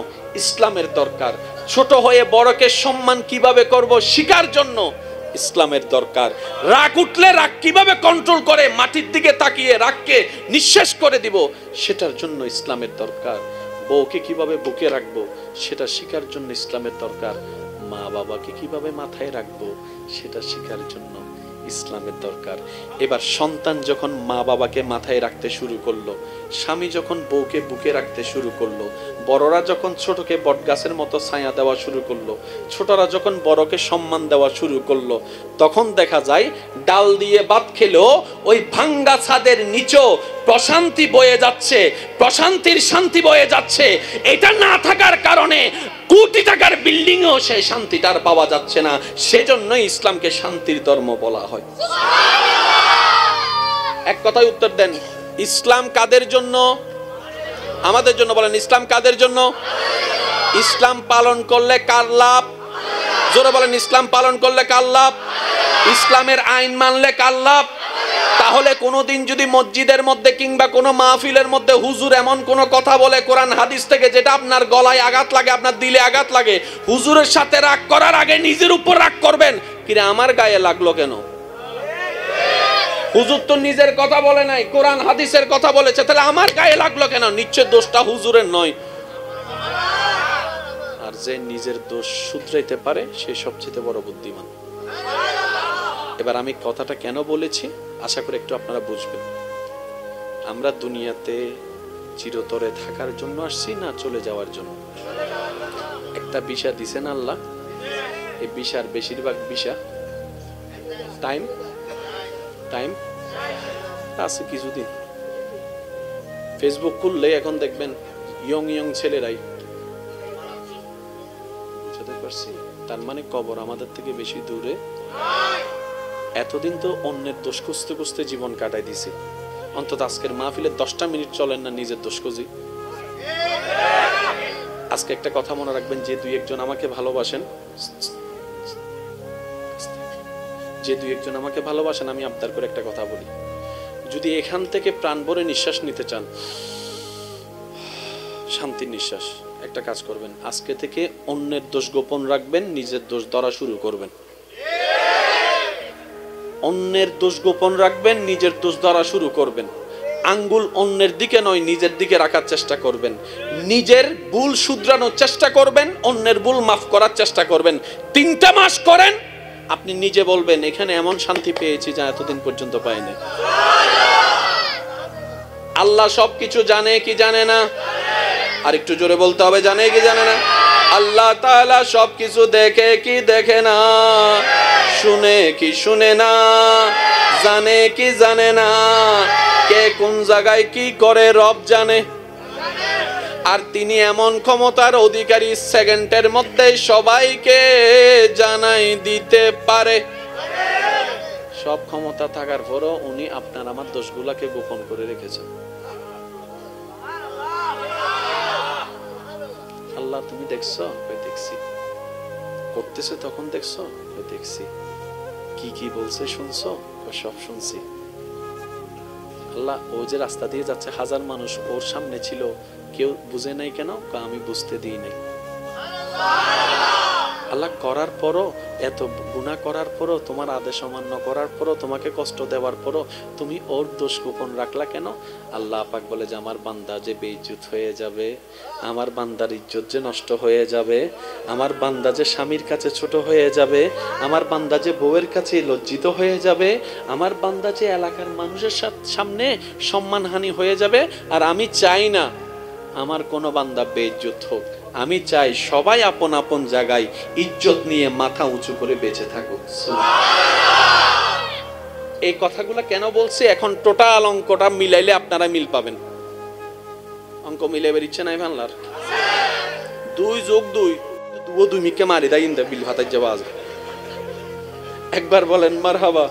ইসলামের দরকার। ছোট হয়ে বড়কে সম্মান কিভাবে করব শিখার জন্য ইসলামের দরকার। রাগ উঠলে রাগ কিভাবে কন্ট্রোল করে মাটির দিকে তাকিয়ে রাগকে নিঃশেষ করে দিব সেটার জন্য ইসলামের দরকার। বউকে কিভাবে বুকে রাখবো সেটা শিখার জন্য ইসলামের দরকার। মা বাবাকে কিভাবে মাথায় রাখবো সেটা শিখার জন্য ইসলামের দরকার। এবার সন্তান যখন মা বাবাকে মাথায় রাখতে শুরু করলো, স্বামী যখন বউকে বুকে রাখতে শুরু করলো, বড়রা যখন ছোটকে বটগাছের মতো ছায়া দেওয়া শুরু করলো, ছোটরা যখন বড়কে সম্মান দেওয়া শুরু করলো, তখন দেখা যায় ডাল দিয়ে ভাত খেলেও ওই ভাঙ্গা ছাদের নিচেও প্রশান্তি বয়ে যাচ্ছে, প্রশান্তির শান্তি বয়ে যাচ্ছে। এটা না থাকার কারণে কোটি টাকার বিল্ডিংও সেই শান্তিটার পাওয়া যাচ্ছে না। সেজন্য ইসলামকে শান্তির ধর্ম বলা হয়। এক কথায় উত্তর দেন, ইসলাম কাদের জন্য? আমাদের জন্য। বলেন, ইসলাম কাদের জন্য? ইসলাম পালন করলে কার লাভ? জোরে বলেন, ইসলাম পালন করলে কার লাভ? ইসলামের আইন মানলে কার লাভ? তাহলে কোনোদিন যদি মসজিদের মধ্যে কিংবা কোনো মাহফিলের মধ্যে হুজুর এমন কোনো কথা বলে কোরআন হাদিস থেকে যেটা আপনার গলায় আঘাত লাগে, আপনার দিলে আঘাত লাগে, হুজুরের সাথে রাগ করার আগে নিজের উপর রাগ করবেন, কিরে আমার গায়ে লাগলো কেন? হুজুর তো নিজের কথা বলে নাই, কোরআন হাদিসের কথা বলেছে, তাহলে আমার গায়ে লাগলো কেন? নিশ্চয় দোষটা হুজুরের নয়। আর যে নিজের দোষ শুধরাইতে পারে সে সবচেয়ে বড় বুদ্ধিমান। এবার আমি কথাটা কেন বলেছি আশা করি একটু আপনারা বুঝবেন। আমরা দুনিয়াতে চিরতরে থাকার জন্য আসছি না চলে যাওয়ার জন্য? একটা ভিসা দিছেন আল্লাহ, এই ভিসার বেশিরভাগ ভিসা টাইম আছে কিছুদিন। ফেসবুক খুললে এখন দেখবেন ইয়ং ছেলেরাই, বুঝতে পারছি, তার মানে কবর আমাদের থেকে বেশি দূরে। এতদিন তো অন্যের দোষ খুঁজতে খুঁজতে জীবন কাটাই দিছি, অন্তত আজকের মাহফিলে 10টা মিনিট চলেন না নিজের দোষ খুঁজি। আজকে একটা কথা মনে রাখবেন, যে দুই একজন আমাকে ভালোবাসেন, আমি আবদার করে একটা কথা বলি, যদি এখান থেকে প্রাণ ভরে নিঃশ্বাস নিতে চান, শান্তির নিঃশ্বাস, একটা কাজ করবেন, আজকে থেকে অন্যের দোষ গোপন রাখবেন, নিজের দোষ ধরা শুরু করবেন। অন্যের দোষ গোপন রাখবেন, নিজের দোষ ধরা শুরু করবেন। আঙ্গুল অন্যের দিকে নয় নিজের দিকে রাখার চেষ্টা করবেন। নিজের ভুল শুধরানোর চেষ্টা করবেন, অন্যের ভুল মাফ করার চেষ্টা করবেন। 3টা মাস করেন, আপনি নিজে বলবেন এখানে এমন শান্তি পেয়েছি যা এতদিন পর্যন্ত পাইনি। আল্লাহ সবকিছু জানে কি জানে না? আর একটু জোরে বলতে হবে, জানে কি জানে না? আল্লাহ তাআলা সবকিছু দেখে কি দেখে না, শুনে কি শুনে না, জানে কি জানে না, কে কোন জায়গায় কি করে রব জানে। আর তিনি এমন ক্ষমতার অধিকারী, সেকেন্ডের মধ্যে সবাইকে জানাই দিতে পারে। সব ক্ষমতা থাকার পরও উনি আপনার আমার দোষগুলাকে গোপন করে রেখেছেন। আল্লাহ তুমি দেখছো? দেখছি। করতেছে তখন দেখছো? দেখছি। কি কি বলছে শুনছো? সব শুনছি। আল্লাহ ও যে রাস্তা দিয়ে যাচ্ছে, হাজার মানুষ ওর সামনে ছিল, কেউ বুঝে নাই কেন? আমি বুঝতে দিই নাই। আল্লাহ করার পরও, এত গুনাহ করার পরও, তোমার আদেশ অমান্য করার পরও, তোমাকে কষ্ট দেওয়ার পরও তুমি ওর দোষ গোপন রাখলা কেন? আল্লাহ পাক বলে যে আমার বান্দা যে বেইজ্জত হয়ে যাবে, আমার বান্দার ইজ্জত যে নষ্ট হয়ে যাবে, আমার বান্দা যে স্বামীর কাছে ছোট হয়ে যাবে, আমার বান্দা যে বউয়ের কাছে লজ্জিত হয়ে যাবে, আমার বান্দা যে এলাকার মানুষের সামনে সম্মানহানি হয়ে যাবে। আর আমি চাই না আমার কোনো বান্দা বেইজ্জত হোক। আমি চাই সবাই আপন আপন জায়গায় ইজ্জত নিয়ে মাথা উঁচু করে বেঁচে থাকুক। এই কথাগুলো কেন বলছি? এখন টোটাল অঙ্কটা মিলাইলে আপনারা মিল পাবেন। অঙ্ক মিলাইবার ইচ্ছে নাই বাংলার? 2 যোগ 2 2 মিকে মারি দেয় ইন্দা বিল ভাতার যাওয়া। একবার বলেন মারহাবা,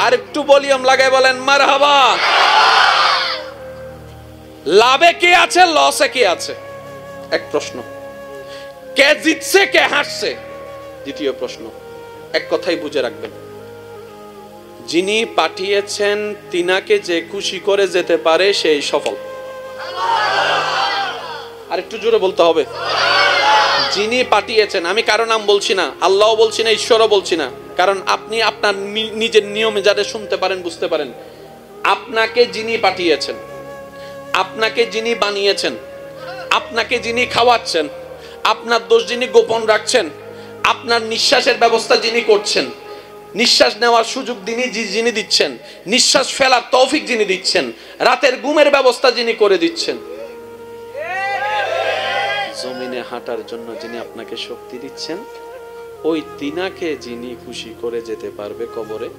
আর একটু ভলিউম লাগাই বলেন মারহাবা। লাভে কে আছে, লসে কে আছে? এক প্রশ্ন। কে জিতছে, কে হারছে? দ্বিতীয় প্রশ্ন। এক কথাই বুঝে রাখবেন, যিনি পাঠিয়েছেন তিনাকে যে খুশি করে যেতে পারে সেই সফল। আর একটু জোরে বলতে হবে, যিনি পাঠিয়েছেন। আমি কারো নাম বলছি না, আল্লাহও বলছি না, ঈশ্বরও বলছি না, কারণ আপনি আপনার নিজের নিয়মে যাতে শুনতে পারেন, বুঝতে পারেন। আপনাকে যিনি পাঠিয়েছেন, আপনাকে যিনি বানিয়েছেন, আপনাকে যিনি খাওয়াচ্ছেন, আপনার দোষ যিনি গোপন রাখছেন, আপনার নিঃশ্বাসের ব্যবস্থা যিনি করছেন, নিঃশ্বাস নেওয়ার সুযোগ যিনি দিচ্ছেন, নিঃশ্বাস ফেলার তৌফিক যিনি দিচ্ছেন, রাতের ঘুমের ব্যবস্থা যিনি করে দিচ্ছেন, জমিনে হাঁটার জন্য যিনি আপনাকে শক্তি দিচ্ছেন, ওই তিনাকে যিনি খুশি করে যেতে পারবে কবরে,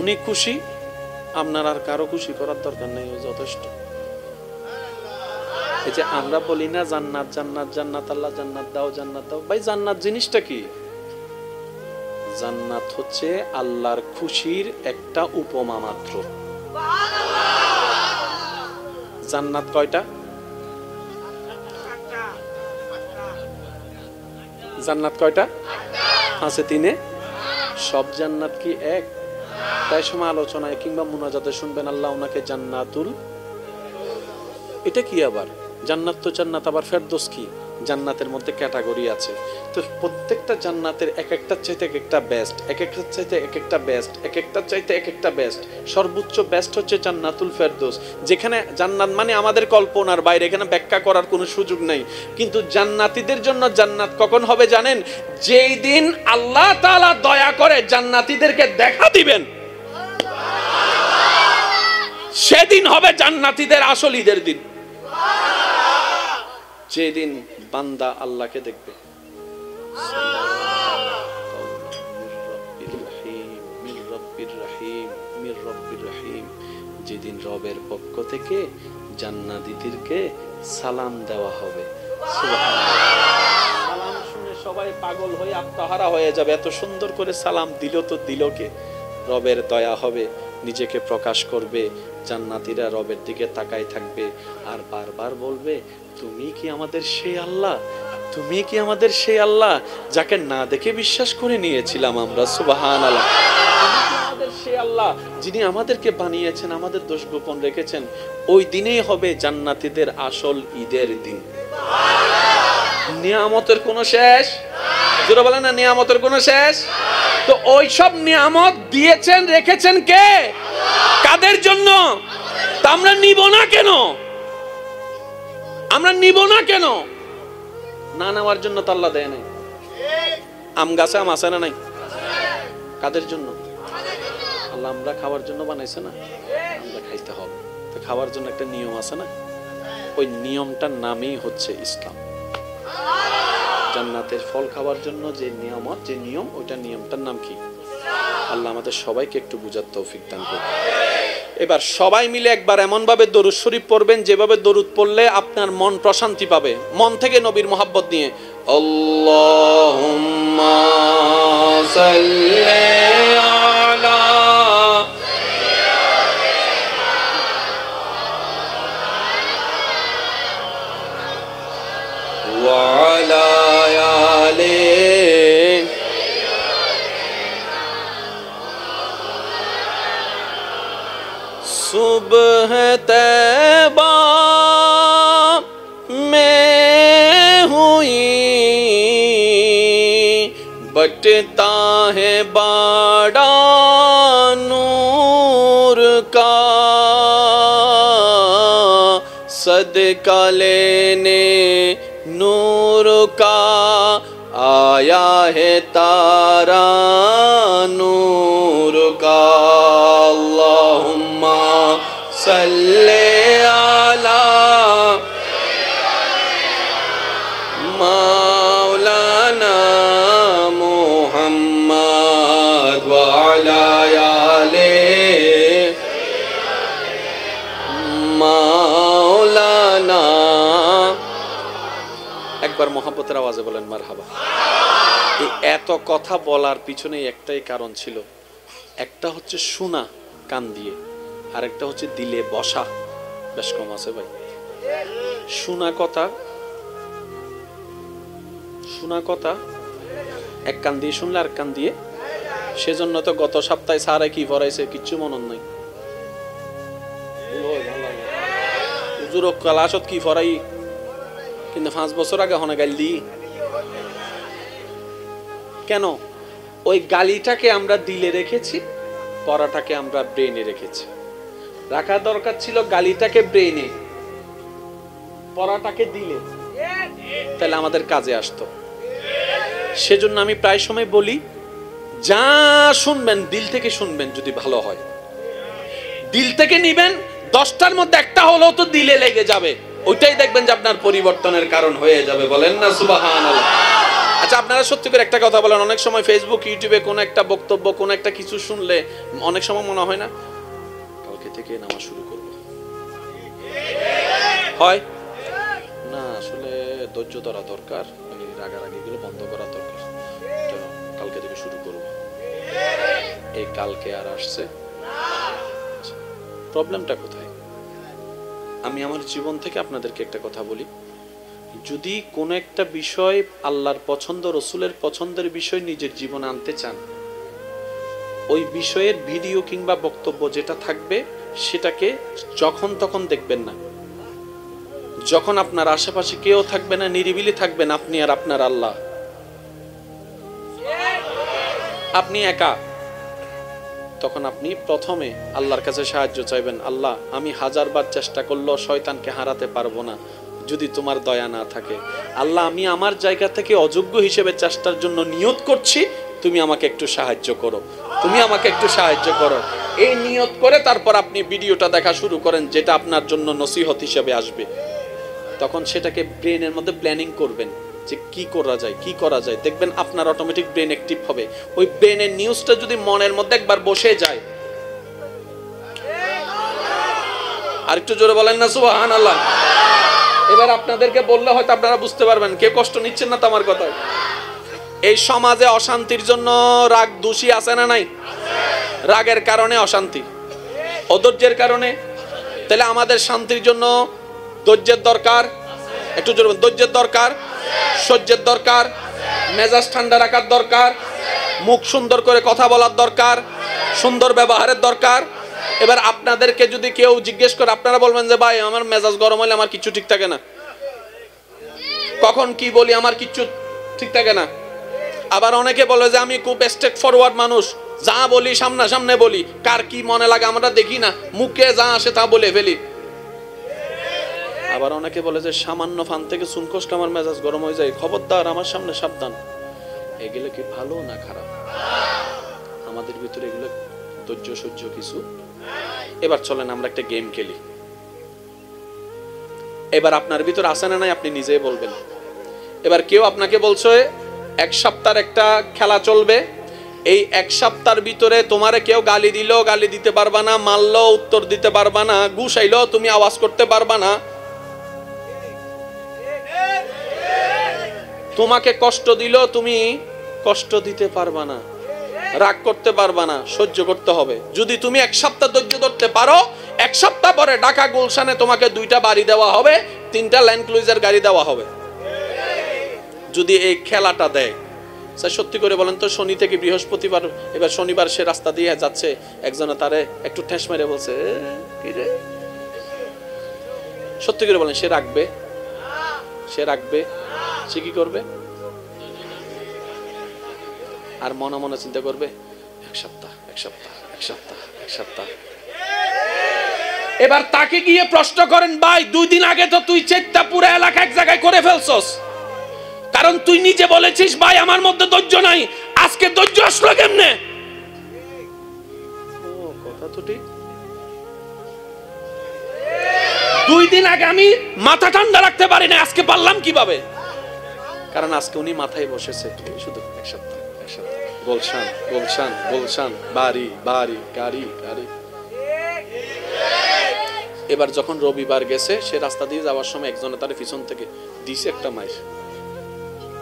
উনি খুশি। আপনার আর কারো খুশি করার দরকার নেই, যথেষ্ট। এই যে আমরা বলি না জান্নাত জান্নাত জান্নাত, আল্লাহ জান্নাত দাও জান্নাত দাও। ভাই জান্নাত জিনিসটা কি? জান্নাত হচ্ছে আল্লাহর খুশির একটা উপমা মাত্র। জান্নাত কয়টা? জান্নাত কয়টা? আছে 3। সব জান্নাত কি এক? তাই সময় আলোচনায় কিংবা মুনাজাতে শুনবেন আল্লাহ ওনাকে জান্নাতুল, এটা কি আবার? জান্নাত তো জান্নাত, আবার ফেরদৌস কি? জান্নাতের মধ্যে ক্যাটাগরি আছে। তো প্রত্যেকটা জান্নাতের এক একটা চাইতে এক একটা বেস্ট, এক একটা চাইতে এক একটা বেস্ট, এক একটা চাইতে এক একটা বেস্ট। সর্বোচ্চ বেস্ট হচ্ছে জান্নাতুল ফেরদৌস, যেখানে জান্নাত মানে আমাদের কল্পনার বাইরে, এখানে ব্যাখ্যা করার কোনো সুযোগ নাই। কিন্তু জান্নাতীদের জন্য জান্নাত কখন হবে জানেন? যেই দিন আল্লাহ তাআলা দয়া করে জান্নাতীদেরকে দেখা দিবেন, সেদিন হবে জান্নাতীদের আসল ঈদের দিন। যেদিন বান্দা আল্লাহকে দেখবে, যেদিন রবের পক্ষ থেকে জান্নাতীদেরকে সালাম দেওয়া হবে। সালাম শুনে সবাই পাগল হয়ে আত্মহারা হয়ে যাবে, এত সুন্দর করে সালাম দিল তো দিল কে? রবের দয়া হবে, নিজেকে প্রকাশ করবে, জান্নাতীরা রবের দিকে তাকাই থাকবে আর বারবার বলবে, তুমি কি আমাদের সেই আল্লাহ? তুমি কি আমাদের সেই আল্লাহ যাকে না দেখে বিশ্বাস করে নিয়েছিলাম আমরা? সুবহানাল্লাহ। আমাদের সেই আল্লাহ যিনি আমাদেরকে বানিয়েছেন, আমাদের দোষ গোপন রেখেছেন। ওই দিনেই হবে জান্নাতীদের আসল ঈদের দিন। নিয়ামতের কোনো শেষ? জোরে বলেন না, নিয়ামতের কোনো শেষ? তো ওই সব নিয়ামত দিয়েছেন, রেখেছেন কে? কাদের জন্য? তা আমরা নিব না কেন? আমরা নিব না কেন? না নেওয়ার জন্য তো আল্লাহ দেয় নাই। আম গাছে আম আছে না নাই? কাদের জন্য? আল্লাহ আমরা খাওয়ার জন্য বানাইছে না, আমরা খাইতে হবে। তো খাওয়ার জন্য একটা নিয়ম আছে না, ওই নিয়মটার নামই হচ্ছে ইসলাম। জান্নাতের ফল খাওয়ার জন্য যে নিয়ামত, যে নিয়ম, ওইটা নিয়মটার নাম কি? আল্লাহ আমাদের সবাইকে একটু বুঝার তৌফিক দান করুন। এবার সবাই মিলে একবার এমন ভাবে দরুদ শরীফ পড়বেন যেভাবে দরুদ পড়লে আপনার মন প্রশান্তি পাবে, মন থেকে নবীর মোহাব্বত নিয়ে। আল্লাহুম্মা সাল্লি আলা ওয়া আলা আলি सुबह तैबा में हुई बटता है बड़ा नूर का, सदका लेने नूर का आया है तारा नूर का। अल्लाहुम्मा सल्ले अला मौलाना मुहम्मद व अला आले मौलाना। একবার মোহাব্বতের আওয়াজে বলেন মারহাবা। এই এত কথা বলার পিছনে একটাই কারণ ছিল, একটা হচ্ছে শোনা কান দিয়ে, আর একটা হচ্ছে দিলে বসা। বেশ কম আছে ভাই। শোনা কথা এক কান দিয়ে শুনলে আর কান দিয়ে, সেজন্য তো গত সপ্তাহে সারা কি পড়াইছে কিচ্ছু মনে নাই। হুজুর ক্লাসত কি পড়াই, কিন্তু 5 বছর আগে হনে গালি। কেন? ওই গালিটাকে আমরা দিলে রেখেছি, পড়াটাকে আমরা ব্রেনে রেখেছি। রাখা দরকার ছিল গালিটাকে ব্রেনে, পড়াটাকে দিলে, তাহলে আমাদের কাজে আসতো। সেজন্য আমি প্রায় সময় বলি, যা শুনবেন দিল থেকে শুনবেন, যদি ভালো হয় দিল থেকে নিবেন, 10টার মধ্যে একটা হলেও তো দিলে লেগে যাবে, ওইটাই দেখবেন যে আপনার পরিবর্তনের কারণ হয়ে যাবে। বলেন না সুবহানাল্লাহ। আচ্ছা, আপনারা সত্যি করে একটা কথা বলেন, অনেক সময় ফেসবুক ইউটিউবে কোন একটা বক্তব্য, কোন একটা কিছু শুনলে অনেক সময় মনে হয় না কালকে থেকে নামাজ শুরু করব? হয় না? আসলে ধৈর্য ধরা দরকার, মানে রাগারাগি গুলো বন্ধ করা দরকার, কালকে থেকে শুরু করব। এই কালকে আর আসছে? প্রবলেমটা কোথায়? আমি আমার জীবন থেকে আপনাদেরকে একটা কথা বলি, যদি কোন একটা বিষয় আল্লাহর পছন্দ, রসুলের পছন্দের বিষয় নিজের জীবনে আনতে চান, ওই বিষয়ের ভিডিও কিংবা বক্তব্য যেটা থাকবে সেটাকে যখন তখন দেখবেন না। যখন আপনার আশেপাশে কেউ থাকবে না, নিরিবিলি থাকবেন আপনি আর আপনার আল্লাহ, আপনি একা, তখন আপনি প্রথমে আল্লাহর কাছে সাহায্য চাইবেন। আল্লাহ, আমি 1000বার চেষ্টা করলেও শয়তানকে হারাতে পারবো না যদি তোমার দয়া না থাকে। আল্লাহ, আমি আমার জায়গা থেকে অযোগ্য হিসেবে চেষ্টার জন্য নিয়ত করছি, তুমি আমাকে একটু সাহায্য করো, তুমি আমাকে একটু সাহায্য করো। এই নিয়ত করে তারপর আপনি ভিডিওটা দেখা শুরু করেন, যেটা আপনার জন্য নসিহত হিসেবে আসবে। তখন সেটাকে ব্রেনের মধ্যে প্ল্যানিং করবেন যে কি করা যায়, কি করা যায়, দেখবেন আপনার অটোমেটিক ব্রেন অ্যাক্টিভ হবে। ওই ব্রেনের নিউজটা যদি মনের মধ্যে একবার বসে যায়, আর একটু জোরে বলেন না সুবহানাল্লাহ। এবার আপনাদেরকে বললে হয়তো আপনারা বুঝতে পারবেন, কে কষ্ট নিচ্ছেন না তো আমার কথায়। এই সমাজে অশান্তির জন্য রাগ দোষী আছে না নাই? রাগের কারণে অশান্তি, অধৈর্যের কারণে। তাহলে আমাদের শান্তির জন্য ধৈর্যের দরকার, একটু জোরে বলেন, ধৈর্যের দরকার, সহ্যের দরকার, মেজাজ ঠান্ডা রাখার দরকার, মুখ সুন্দর করে কথা বলার দরকার, সুন্দর ব্যবহারের দরকার। এবার আপনাদেরকে যদি কেউ জিজ্ঞেস করে, আপনারা বলবেন যে ভাই আমার মেজাজ গরম হলে আমার কিছু ঠিক থাকে না, কখন কি বলি আমার কিচ্ছু ঠিক থাকে না। আবার অনেকে বলে যে আমি খুব স্ট্রেট ফরওয়ার্ড মানুষ, যা বলি সামনে বলি, কার কি মনে লাগে আমরা দেখি না, মুখে যা আসে তা বলে ফেলি। আবার অনেকে বলে যে সামান্য ফান থেকে চুন কষলে আমার মেজাজ গরম হয়ে যায়, খবরদার আমার সামনে সাবধান। এগুলো কি ভালো না খারাপ? আমাদের ভিতরে এগুলো ধৈর্য সহ্য কিছু। এবার চলেন আমরা একটা গেম খেলি। এবার আপনার ভিতর আছে না নাই আপনি নিজেই বলবেন। এবার কেউ আপনাকে বলছে 1 সপ্তাহের একটা খেলা চলবে, এই 1 সপ্তাহের ভিতরে তোমারে কেউ গালি দিল গালি দিতে পারবা না, মারলো উত্তর দিতে পারবা না, গুছাইলো তুমি আওয়াজ করতে পারবা না, তোমাকে কষ্ট দিল তুমি কষ্ট দিতে পারবা না, রাগ করতে পারবা না, সহ্য করতে হবে। যদি তুমি 1 সপ্তাহ ধৈর্য ধরতে পারো, 1 সপ্তাহ পরে ঢাকা গুলশানে তোমাকে 2টা বাড়ি দেওয়া হবে, 3টা ল্যান্ড ক্রুজার গাড়ি দেওয়া হবে। যদি এই খেলাটা দেয়, স্যার সত্যি করে বলেন তো, শনি থেকে বৃহস্পতিবার, এবার শনিবার সে রাস্তা দিয়ে যাচ্ছে, একজনে তারে একটু ঠেস মেরে বলছে কি রে, সত্যি করে বলেন সে রাখবে? সে রাখবে? সে কি করবে? আর মনে মনে চিন্তা করবে 1 সপ্তাহ 1 সপ্তাহ 1 সপ্তাহ 1 সপ্তাহ। এবার তাকে গিয়ে প্রশ্ন করেন, ভাই 2 দিন আগে তো তুই চেষ্টা পুরো এলাকা এক জায়গায় করে ফেলছস, কারণ তুই নিজে বলেছিস ভাই আমার মধ্যে ধৈর্য নাই, আজকে ধৈর্য আসলো কেমনে? ও কথা তো ঠিক। 2 দিন আগে আমি মাথা ঠান্ডা রাখতে পারি না, আজকে পারলাম কিভাবে? কারণ আজকে উনি মাথায় বসেছে শুধু 1 সপ্তাহ 1 সপ্তাহ, গুলশান গুলশান গুলশান, বাড়ি বাড়ি গাড়ি গাড়ি। এবার যখন রবিবার গেছে, সে রাস্তা দিয়ে যাওয়ার সময় একজনে তার পিছন থেকে দিছে একটা মাইর।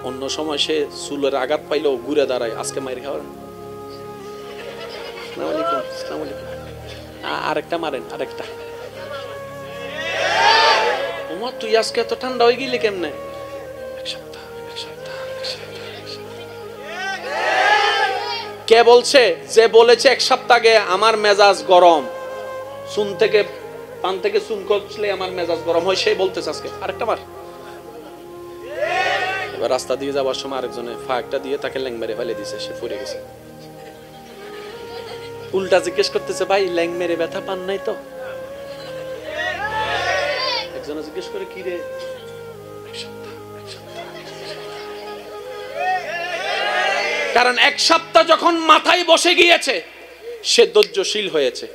অন্য সময় সে চুলের আঘাত পাইলেও ঘুরে দাঁড়ায়, আজকে মাইর খাওয়ার। আসসালামু আলাইকুম, আসসালামু আলাইকুম, আরেকটা মারেন, আরেকটা। ওমা তুই আজকে এত ঠান্ডা হয়ে গেলি কেমনে? 1 সপ্তাহ 1 সপ্তাহ 1 সপ্তাহ 1 সপ্তাহ। কে বলছে? যে বলেছে 1 সপ্তাহ আগে আমার মেজাজ গরম, চুন থেকে পান থেকে চুন করলে আমার মেজাজ গরম হয়, সেই বলতেছে আজকে আরেকটা মার। এবার রাস্তা দিয়ে যাওয়ার সময় আরেকজনে ফাঁকটা দিয়ে তাকে ল্যাং মেরে ফেলে দিছে, সে পড়ে গেছে। উল্টা জিজ্ঞেস করতেছে, ভাই ল্যাং মেরে ব্যথা পান নাই তো? একজনে জিজ্ঞেস করে, কি রে? 1 সপ্তাহ 1 সপ্তাহ। কারণ 1 সপ্তাহ যখন মাথায় বসে গিয়েছে, সে ধৈর্যশীল হয়েছে,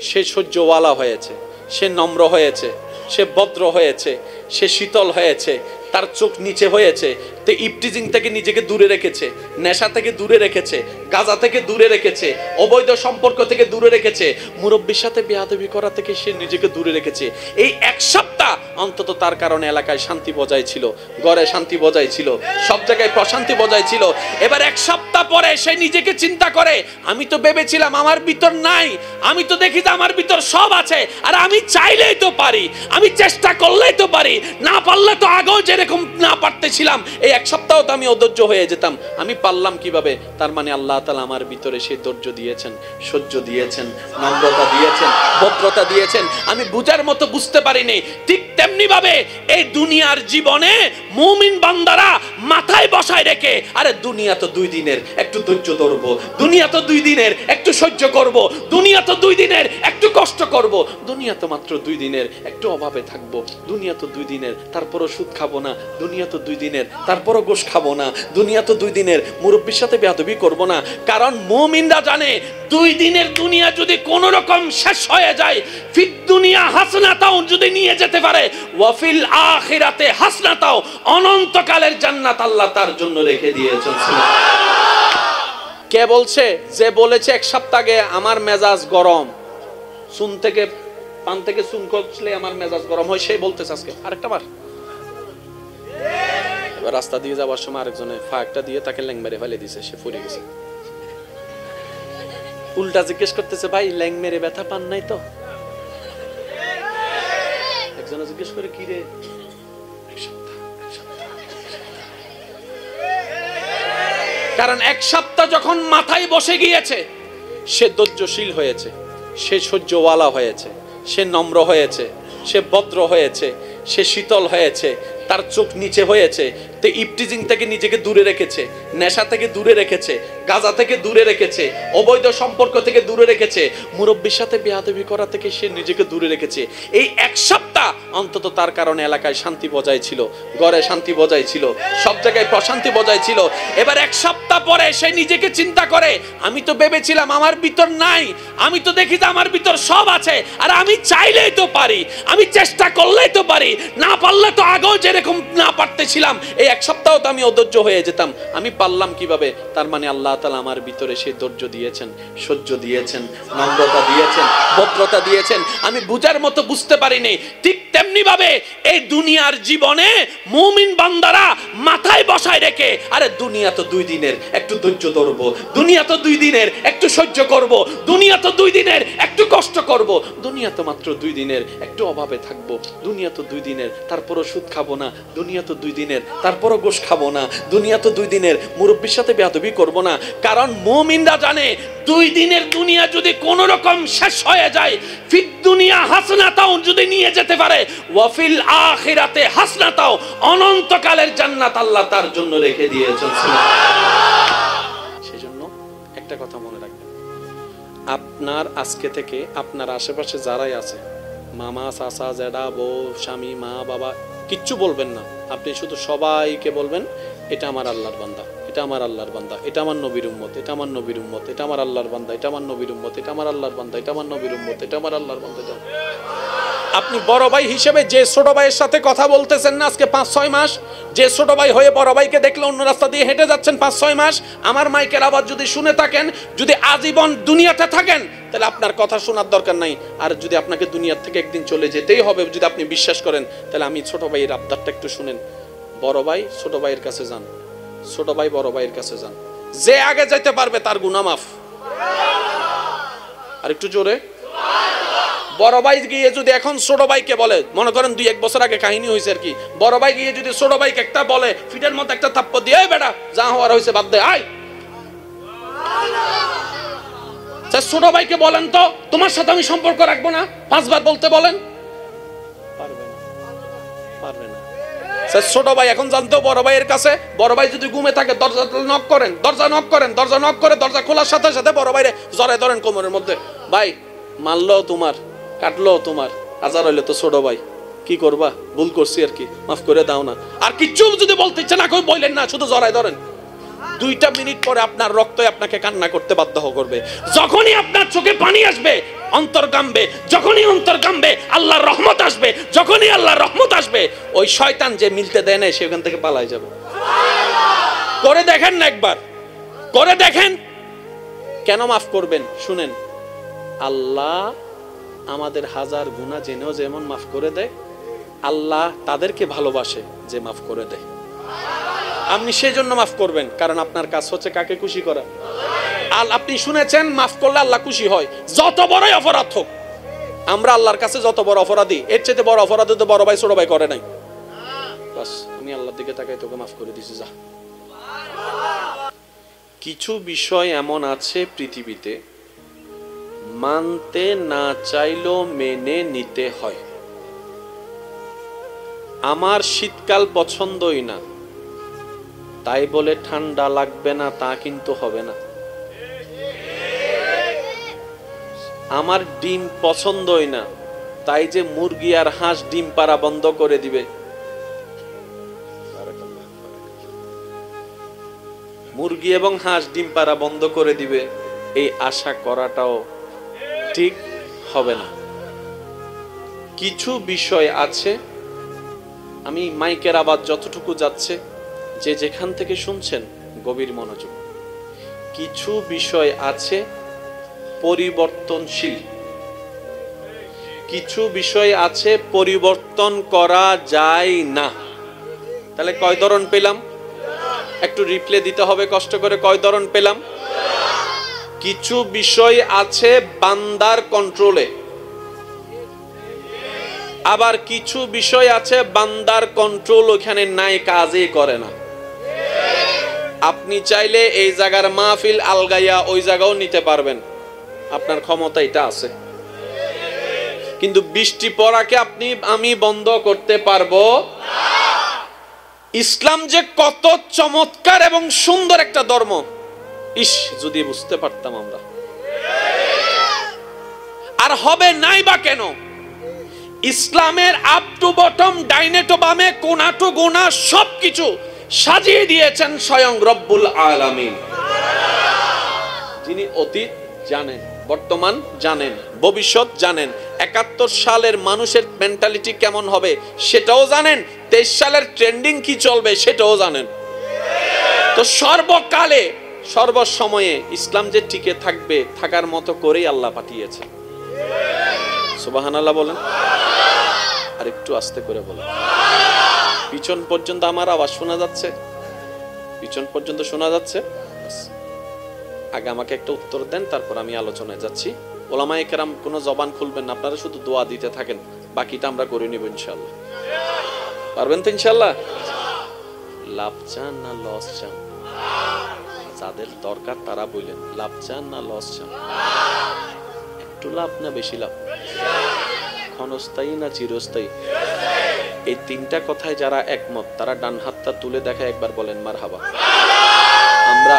সে সহ্যওয়ালা হয়েছে, সে নম্র হয়েছে, সে ভদ্র হয়েছে, সে শীতল হয়েছে, তার চোখ নিচে হয়েছে, তো ইপটিজিং থেকে নিজেকে দূরে রেখেছে, নেশা থেকে দূরে রেখেছে, গাঁজা থেকে দূরে রেখেছে, অবৈধ সম্পর্ক থেকে দূরে রেখেছে, মুরব্বির সাথে বেয়াদবি করা থেকে সে নিজেকে দূরে রেখেছে। এই 1 সপ্তাহ অন্তত তার কারণে এলাকায় শান্তি বজায় ছিল, ঘরে শান্তি বজায় ছিল, সব জায়গায় প্রশান্তি বজায় ছিল। এবার 1 সপ্তাহ পরে সে নিজেকে চিন্তা করে, আমি তো ভেবেছিলাম আমার ভিতর নাই, আমি তো দেখি যে আমার ভিতর সব আছে, আর আমি চাইলেই তো পারি, আমি চেষ্টা করলেই তো পারি, না পারলে তো আগেও যেরকম না পারতেছিলাম, এই 1 সপ্তাহ তো আমি অধৈর্য হয়ে যেতাম, আমি পারলাম কিভাবে? তার মানে আল্লাহ তাআলা আমার ভিতরে সেই ধৈর্য দিয়েছেন, সহ্য দিয়েছেন, নম্রতা দিয়েছেন, ভদ্রতা দিয়েছেন, আমি বুঝার মতো বুঝতে পারিনি। ঠিক তেমনি ভাবে এই দুনিয়ার জীবনে মুমিন বান্দারা মাথায় বসায় রেখে, আরে দুনিয়া তো 2 দিনের, একটু ধৈর্য ধরবো, দুনিয়া তো 2 দিনের, একটু সহ্য করব, দুনিয়া তো 2 দিনের, একটু কষ্ট করব, দুনিয়া তো মাত্র 2 দিনের, একটু অভাবে থাকবো, দুনিয়া তো 2 দিনের, তারপরও সুদ খাবো না, দুনিয়া তো 2 দিনের, তারপরও গোশ খাবো না, দুনিয়া তো 2 দিনের, মুরব্বির সাথে বেয়াদবি করবো না। কারণ মুমিনরা জানে 2 দিনের দুনিয়া যদি কোন রকম শেষ হয়ে যায়, ফিদ দুনিয়া হাসনাতাও যদি নিয়ে যেতে পারে, ওয়াফিল আখিরাতে হাসনাতাও, অনন্তকালের জান্নাত আল্লাহ তার জন্য রেখে দিয়েছেন। কে বলছে? যে বলেছে 1 সপ্তাহ আগে আমার মেজাজ গরম, চুন থেকে পান থেকে চুন করলে আমার মেজাজ গরম হয়, সেই বলতেছে আজকে আরেকটা মার। এবার রাস্তা দিয়ে যাওয়ার সময় আরেকজনে ফাঁকটা দিয়ে তাকে ল্যাং মেরে ফেলে দিছে, সে পড়ে গেছে। উল্টা জিজ্ঞেস করতেছে, ভাই ল্যাং মেরে ব্যথা পান নাই তো? একজনে জিজ্ঞেস করে, কি রে? 1 সপ্তাহ 1 সপ্তাহ 1 সপ্তাহ। কারণ 1 সপ্তাহ যখন মাথায় বসে গিয়েছে, সে ধৈর্যশীল হয়েছে, সে সহ্যওয়ালা হয়েছে, সে নম্র হয়েছে, সে ভদ্র হয়েছে, সে শীতল হয়েছে, তার চোখ নিচে হয়েছে, তো ইফটিজিং থেকে নিজেকে দূরে রেখেছে, নেশা থেকে দূরে রেখেছে, গাঁজা থেকে দূরে রেখেছে, অবৈধ সম্পর্ক থেকে দূরে রেখেছে, মুরব্বির সাথে বেয়াদবি করা থেকে সে নিজেকে দূরে রেখেছে। এই এক সপ্তাহ অন্তত তার কারণে এলাকায় শান্তি বজায় ছিল, ঘরে শান্তি বজায় ছিল, সব জায়গায় প্রশান্তি বজায় ছিল। এবার এক সপ্তাহ পরে সে নিজেকে চিন্তা করে, আমি তো ভেবেছিলাম আমার ভিতর নাই, আমি তো দেখি যে আমার ভিতর সব আছে, আর আমি চাইলেই তো পারি, আমি চেষ্টা করলেই তো পারি, না পারলে তো আগেও যেরকম না পারতেছিলাম এই এক সপ্তাহ তো আমি অধৈর্য হয়ে যেতাম, আমি পারলাম কিভাবে? তার মানে আল্লাহ তাআলা আমার ভিতরে সেই ধৈর্য দিয়েছেন, সহ্য দিয়েছেন, নম্রতা দিয়েছেন, ভদ্রতা দিয়েছেন, আমি বুঝার মতো বুঝতে পারিনি। ঠিক তেমনি ভাবে এই দুনিয়ার জীবনে মুমিন বান্দারা মাথায় বসায় রেখে, আরে দুনিয়া তো 2 দিনের, একটু ধৈর্য ধরবো, দুনিয়া তো 2 দিনের, একটু সহ্য করব, দুনিয়া তো 2 দিনের, একটু কষ্ট করব, দুনিয়া তো মাত্র 2 দিনের, একটু অভাবে থাকবো, দুনিয়া তো 2 দিনের, তারপরও সুদ খাবো না, দুনিয়া তো 2 দিনের, তারপরও গোশ খাবো না, দুনিয়া তো 2 দিনের, মুরব্বির সাথে বেয়াদবি করবো না। কারণ মুমিনরা জানে 2 দিনের দুনিয়া যদি কোন রকম শেষ হয়ে যায়, ফিদ দুনিয়া হাসনাতাও যদি নিয়ে যেতে পারে, ওয়াফিল আখিরাতে হাসনাতাও, অনন্তকালের জান্নাত আল্লাহ তার জন্য রেখে দিয়েছেন। সেজন্য একটা কথা মনে রাখবেন, আপনার আজকে থেকে আপনার আশেপাশে যারাই আছে, মামা, চাচা, জেঠা, বউ, স্বামী, মা, বাবা, কিচ্ছু বলবেন না। আপনি শুধু সবাইকে বলবেন, এটা আমার আল্লাহর বান্দা, এটা আমার আল্লাহর বান্দা, এটা আমার নবীর উম্মত, এটা আমার নবীর উম্মত, এটা আমার আল্লাহর বান্দা, এটা আমার নবীর উম্মত, এটা আমার আল্লাহর বান্দা, এটা আমার নবীর উম্মত, এটা আমার আল্লাহর বান্দা। আপনি বড় ভাই হিসেবে যে ছোট ভাইয়ের সাথে কথা বলতেছেন না আজকে 5-6 মাস, যে ছোট ভাই হয়ে বড় ভাইকে দেখলে অন্য রাস্তা দিয়ে হেঁটে যাচ্ছেন 5-6 মাস, আমার মাইকের আওয়াজ যদি শুনে থাকেন, যদি আজীবন দুনিয়াতে থাকেন, তাহলে আপনার কথা শোনার দরকার নাই। আর যদি আপনাকে দুনিয়ার থেকে একদিন চলে যেতেই হবে, যদি আপনি বিশ্বাস করেন, তাহলে আমি ছোট ভাইয়ের আবদারটা একটু শুনেন। বড় ভাই ছোট ভাইয়ের কাছে যান, ছোট ভাই বড় ভাইয়ের কাছে যান, যে আগে যাইতে পারবে তার গুনাহ মাফ। আর একটু জোরে, বড় ভাই গিয়ে যদি এখন ছোট ভাইকে বলে, মনে করেন 2-1 বছর আগে কাহিনী হয়েছে আর কি, বড় ভাই গিয়ে যদি ছোট ভাইকে একটা বলে, ফিটের মধ্যে একটা থাপ্পড় দিয়ে, বেটা যা হওয়ার হয়েছে বাদ দে, আয়। ছোট ভাইকে বলেন তো, তোমার সাথে আমি সম্পর্ক রাখবো না, 5 বার বলতে বলেন, পারবে না, পারবে না। ছোট ভাই এখন জানতো বড় ভাইয়ের কাছে, বড় ভাই যদি ঘুমে থাকে দরজা নক করেন, দরজা নক করেন, দরজা নক করে দরজা খোলার সাথে সাথে বড় ভাইরে জড়ায় ধরেন কোমরের মধ্যে, ভাই মারলো তোমার, কাটলো তোমার, আজার হইলে তো ছোট ভাই, কি করবা, ভুল করছি আর কি, মাফ করে দাও না। আর কিচ্ছু যদি বলতে ইচ্ছে না কই বললেন না, শুধু জড়ায় ধরেন। 2টা মিনিট পরে আপনার রক্ত আপনাকে কান্না করতে বাধ্য করবে। যখনই আপনার চোখে পানি আসবে, অন্তর কামবে, যখনই অন্তর কামবে আল্লাহর রহমত আসবে, যখনই আল্লাহর রহমত আসবে, ওই শয়তান যে মিলতে দেয় না সেখান থেকে পালায় যাবে। করে দেখেন না, একবার করে দেখেন। কেন মাফ করবেন শুনেন, আল্লাহ আমাদের হাজার গুনাহ জেনেও যেমন মাফ করে দেয়, আল্লাহ তাদেরকে ভালোবাসে যে মাফ করে দেয়। আপনি সেই জন্য মাফ করবেন, কারণ আপনার কাজ হচ্ছে কাকে খুশি করা। আর আপনি শুনেছেন মাফ করলে আল্লাহ খুশি হয়, যত বড়ই অপরাধ হোক। আমরা আল্লাহর কাছে যত বড় অপরাধী, এর চেয়ে বড় অপরাধ তো বড় ভাই ছোট ভাই করে নাই। বাস আমি আল্লাহর দিকে তাকাই, তোকে মাফ করে দিছি, যা। কিছু বিষয় এমন আছে পৃথিবীতে মানতে না চাইলেও মেনে নিতে হয়। আমার শীতকাল পছন্দই না, তাই বলে ঠান্ডা লাগবে না তা কিন্তু হবে না। আমার ডিম পছন্দই না, তাই যে মুরগি আর হাঁস ডিম পাড়া বন্ধ করে দিবে, মুরগি এবং হাঁস ডিম পাড়া বন্ধ করে দিবে, এই আশা করাটাও ঠিক হবে না। কিছু বিষয় আছে, আমি মাইকের আওয়াজ যতটুকু যাচ্ছে, যে যেখান থেকে শুনছেন গভীর মনোযোগ। কিছু বিষয় আছে পরিবর্তনশীল, কিছু বিষয় আছে পরিবর্তন করা যায় না। তাহলে কয় ধরন পেলাম? একটু রিপ্লে দিতে হবে কষ্ট করে। কয় ধরন পেলাম? কিছু বিষয় আছে বান্দার কন্ট্রোলে, আবার কিছু বিষয় আছে বান্দার কন্ট্রোল ওখানে নাই, কাজই করে না। আপনি চাইলে এই জায়গার মাহফিল আলগাইয়া ওই জায়গাও নিতে পারবেন, আপনার ক্ষমতা এটা আছে, কিন্তু বৃষ্টি পড়াকে আমি বন্ধ করতে পারবো না। ইসলাম যে কত চমৎকার এবং সুন্দর একটা ধর্ম, ইস যদি বুঝতে পারতাম আমরা। আর হবে নাই বা কেন? ইসলামের আপ টু বটম, ডাইনে টু বামে, কোনা টু গোনা সবকিছু সাজিয়ে দিয়েছেন স্বয়ং রব্বুল আলামিন, যিনি অতীত জানেন, বর্তমান জানেন, ভবিষ্যৎ জানেন, ৭১ সালের মানুষের মেন্টালিটি কেমন হবে সেটাও জানেন, ২৩ সালের ট্রেন্ডিং কি চলবে সেটাও জানেন। তো সর্বকালে সর্বসময়ে ইসলাম যে টিকে থাকবে, থাকার মতো করেই আল্লাহ পাঠিয়েছে। সুবহানাল্লাহ বলেন, আর একটু আস্তে করে বলেন। পিছন পর্যন্ত আমার আওয়াজ শোনা যাচ্ছে? পিছন পর্যন্ত শোনা যাচ্ছে? আগে আমাকে একটা উত্তর দেন, তারপর আমি আলোচনায় যাচ্ছি। ওলামায়ে কেরাম কোনো জবান খুলবেন না, আপনারা শুধু দোয়া দিতে থাকেন, বাকিটা আমরা করে নিব ইনশাআল্লাহ। পারবেন তো ইনশাআল্লাহ? লাভ চান না লস চান? যাদের দরকার তারা বললেন, লাভ চান না লস চান? একটু লাভ না বেশি লাভ? ক্ষণস্থায়ী না চিরস্থায়ী? এই তিনটা কথায় যারা একমত তারা ডান হাতটা তুলে দেখা একবার বলেন মারহাবা। আমরা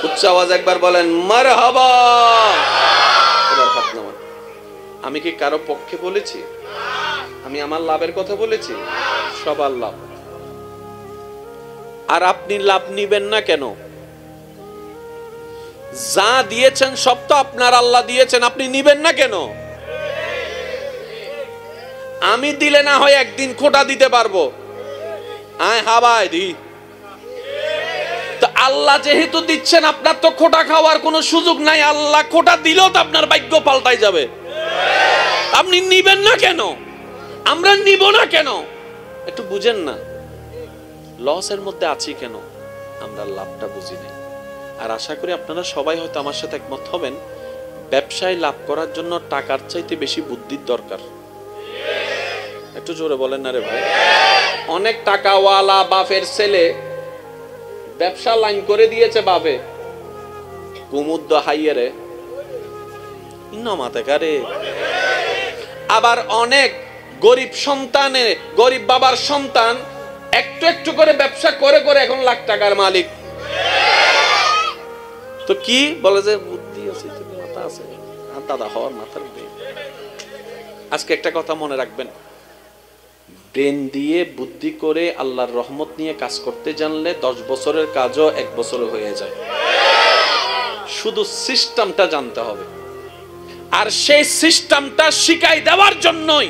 উচ্চ আওয়াজ একবার বলেন মারহাবা। এবার হাত নামান। আমি কি কারো পক্ষে বলেছি? আমি আমার লাভের কথা বলেছি? সবার লাভ। আর আপনি লাভ নিবেন না কেন? যা দিয়েছেন সব তো আপনার আল্লাহ দিয়েছেন, আপনি নিবেন না কেন? আমি দিলে না হয় একদিন খোটা দিতে পারবো, আয় হাবায় দি। তো আল্লাহ যেহেতু দিচ্ছেন, আপনার তো খোটা খাওয়ার কোনো সুযোগ নাই। আল্লাহ খোটা দিলেও তো আপনার ভাগ্য পাল্টাই যাবে। আপনি নিবেন না কেন? আমরা নিব না কেন? একটু বুঝেন না লসের মধ্যে আছি কেন? আমরা লাভটা বুঝি না। আর আশা করি আপনারা সবাই হয়তো আমার সাথে একমত হবেন, ব্যবসায় লাভ করার জন্য টাকার চাইতে বেশি বুদ্ধির দরকার। একটু জোরে বলেন না রে ভাই। অনেক টাকাওয়ালা বাপের ছেলে ব্যবসা লাইন করে দিয়েছে বাপে, কুমুদ্দ হাইয়ারে মাথা কারে। আবার অনেক গরিব সন্তানের, গরিব বাবার সন্তান একটু একটু করে ব্যবসা করে করে এখন লাখ টাকার মালিক। তো কি বলে যে বুদ্ধি আছে, মাথা আছে, দাদা হওয়ার মাথার ব্রেন। আজকে একটা কথা মনে রাখবেন, ব্রেন দিয়ে বুদ্ধি করে আল্লাহর রহমত নিয়ে কাজ করতে জানলে 10 বছরের কাজও 1 বছরে হয়ে যায়। শুধু সিস্টেমটা জানতে হবে। আর সেই সিস্টেমটা শিখাই দেওয়ার জন্যই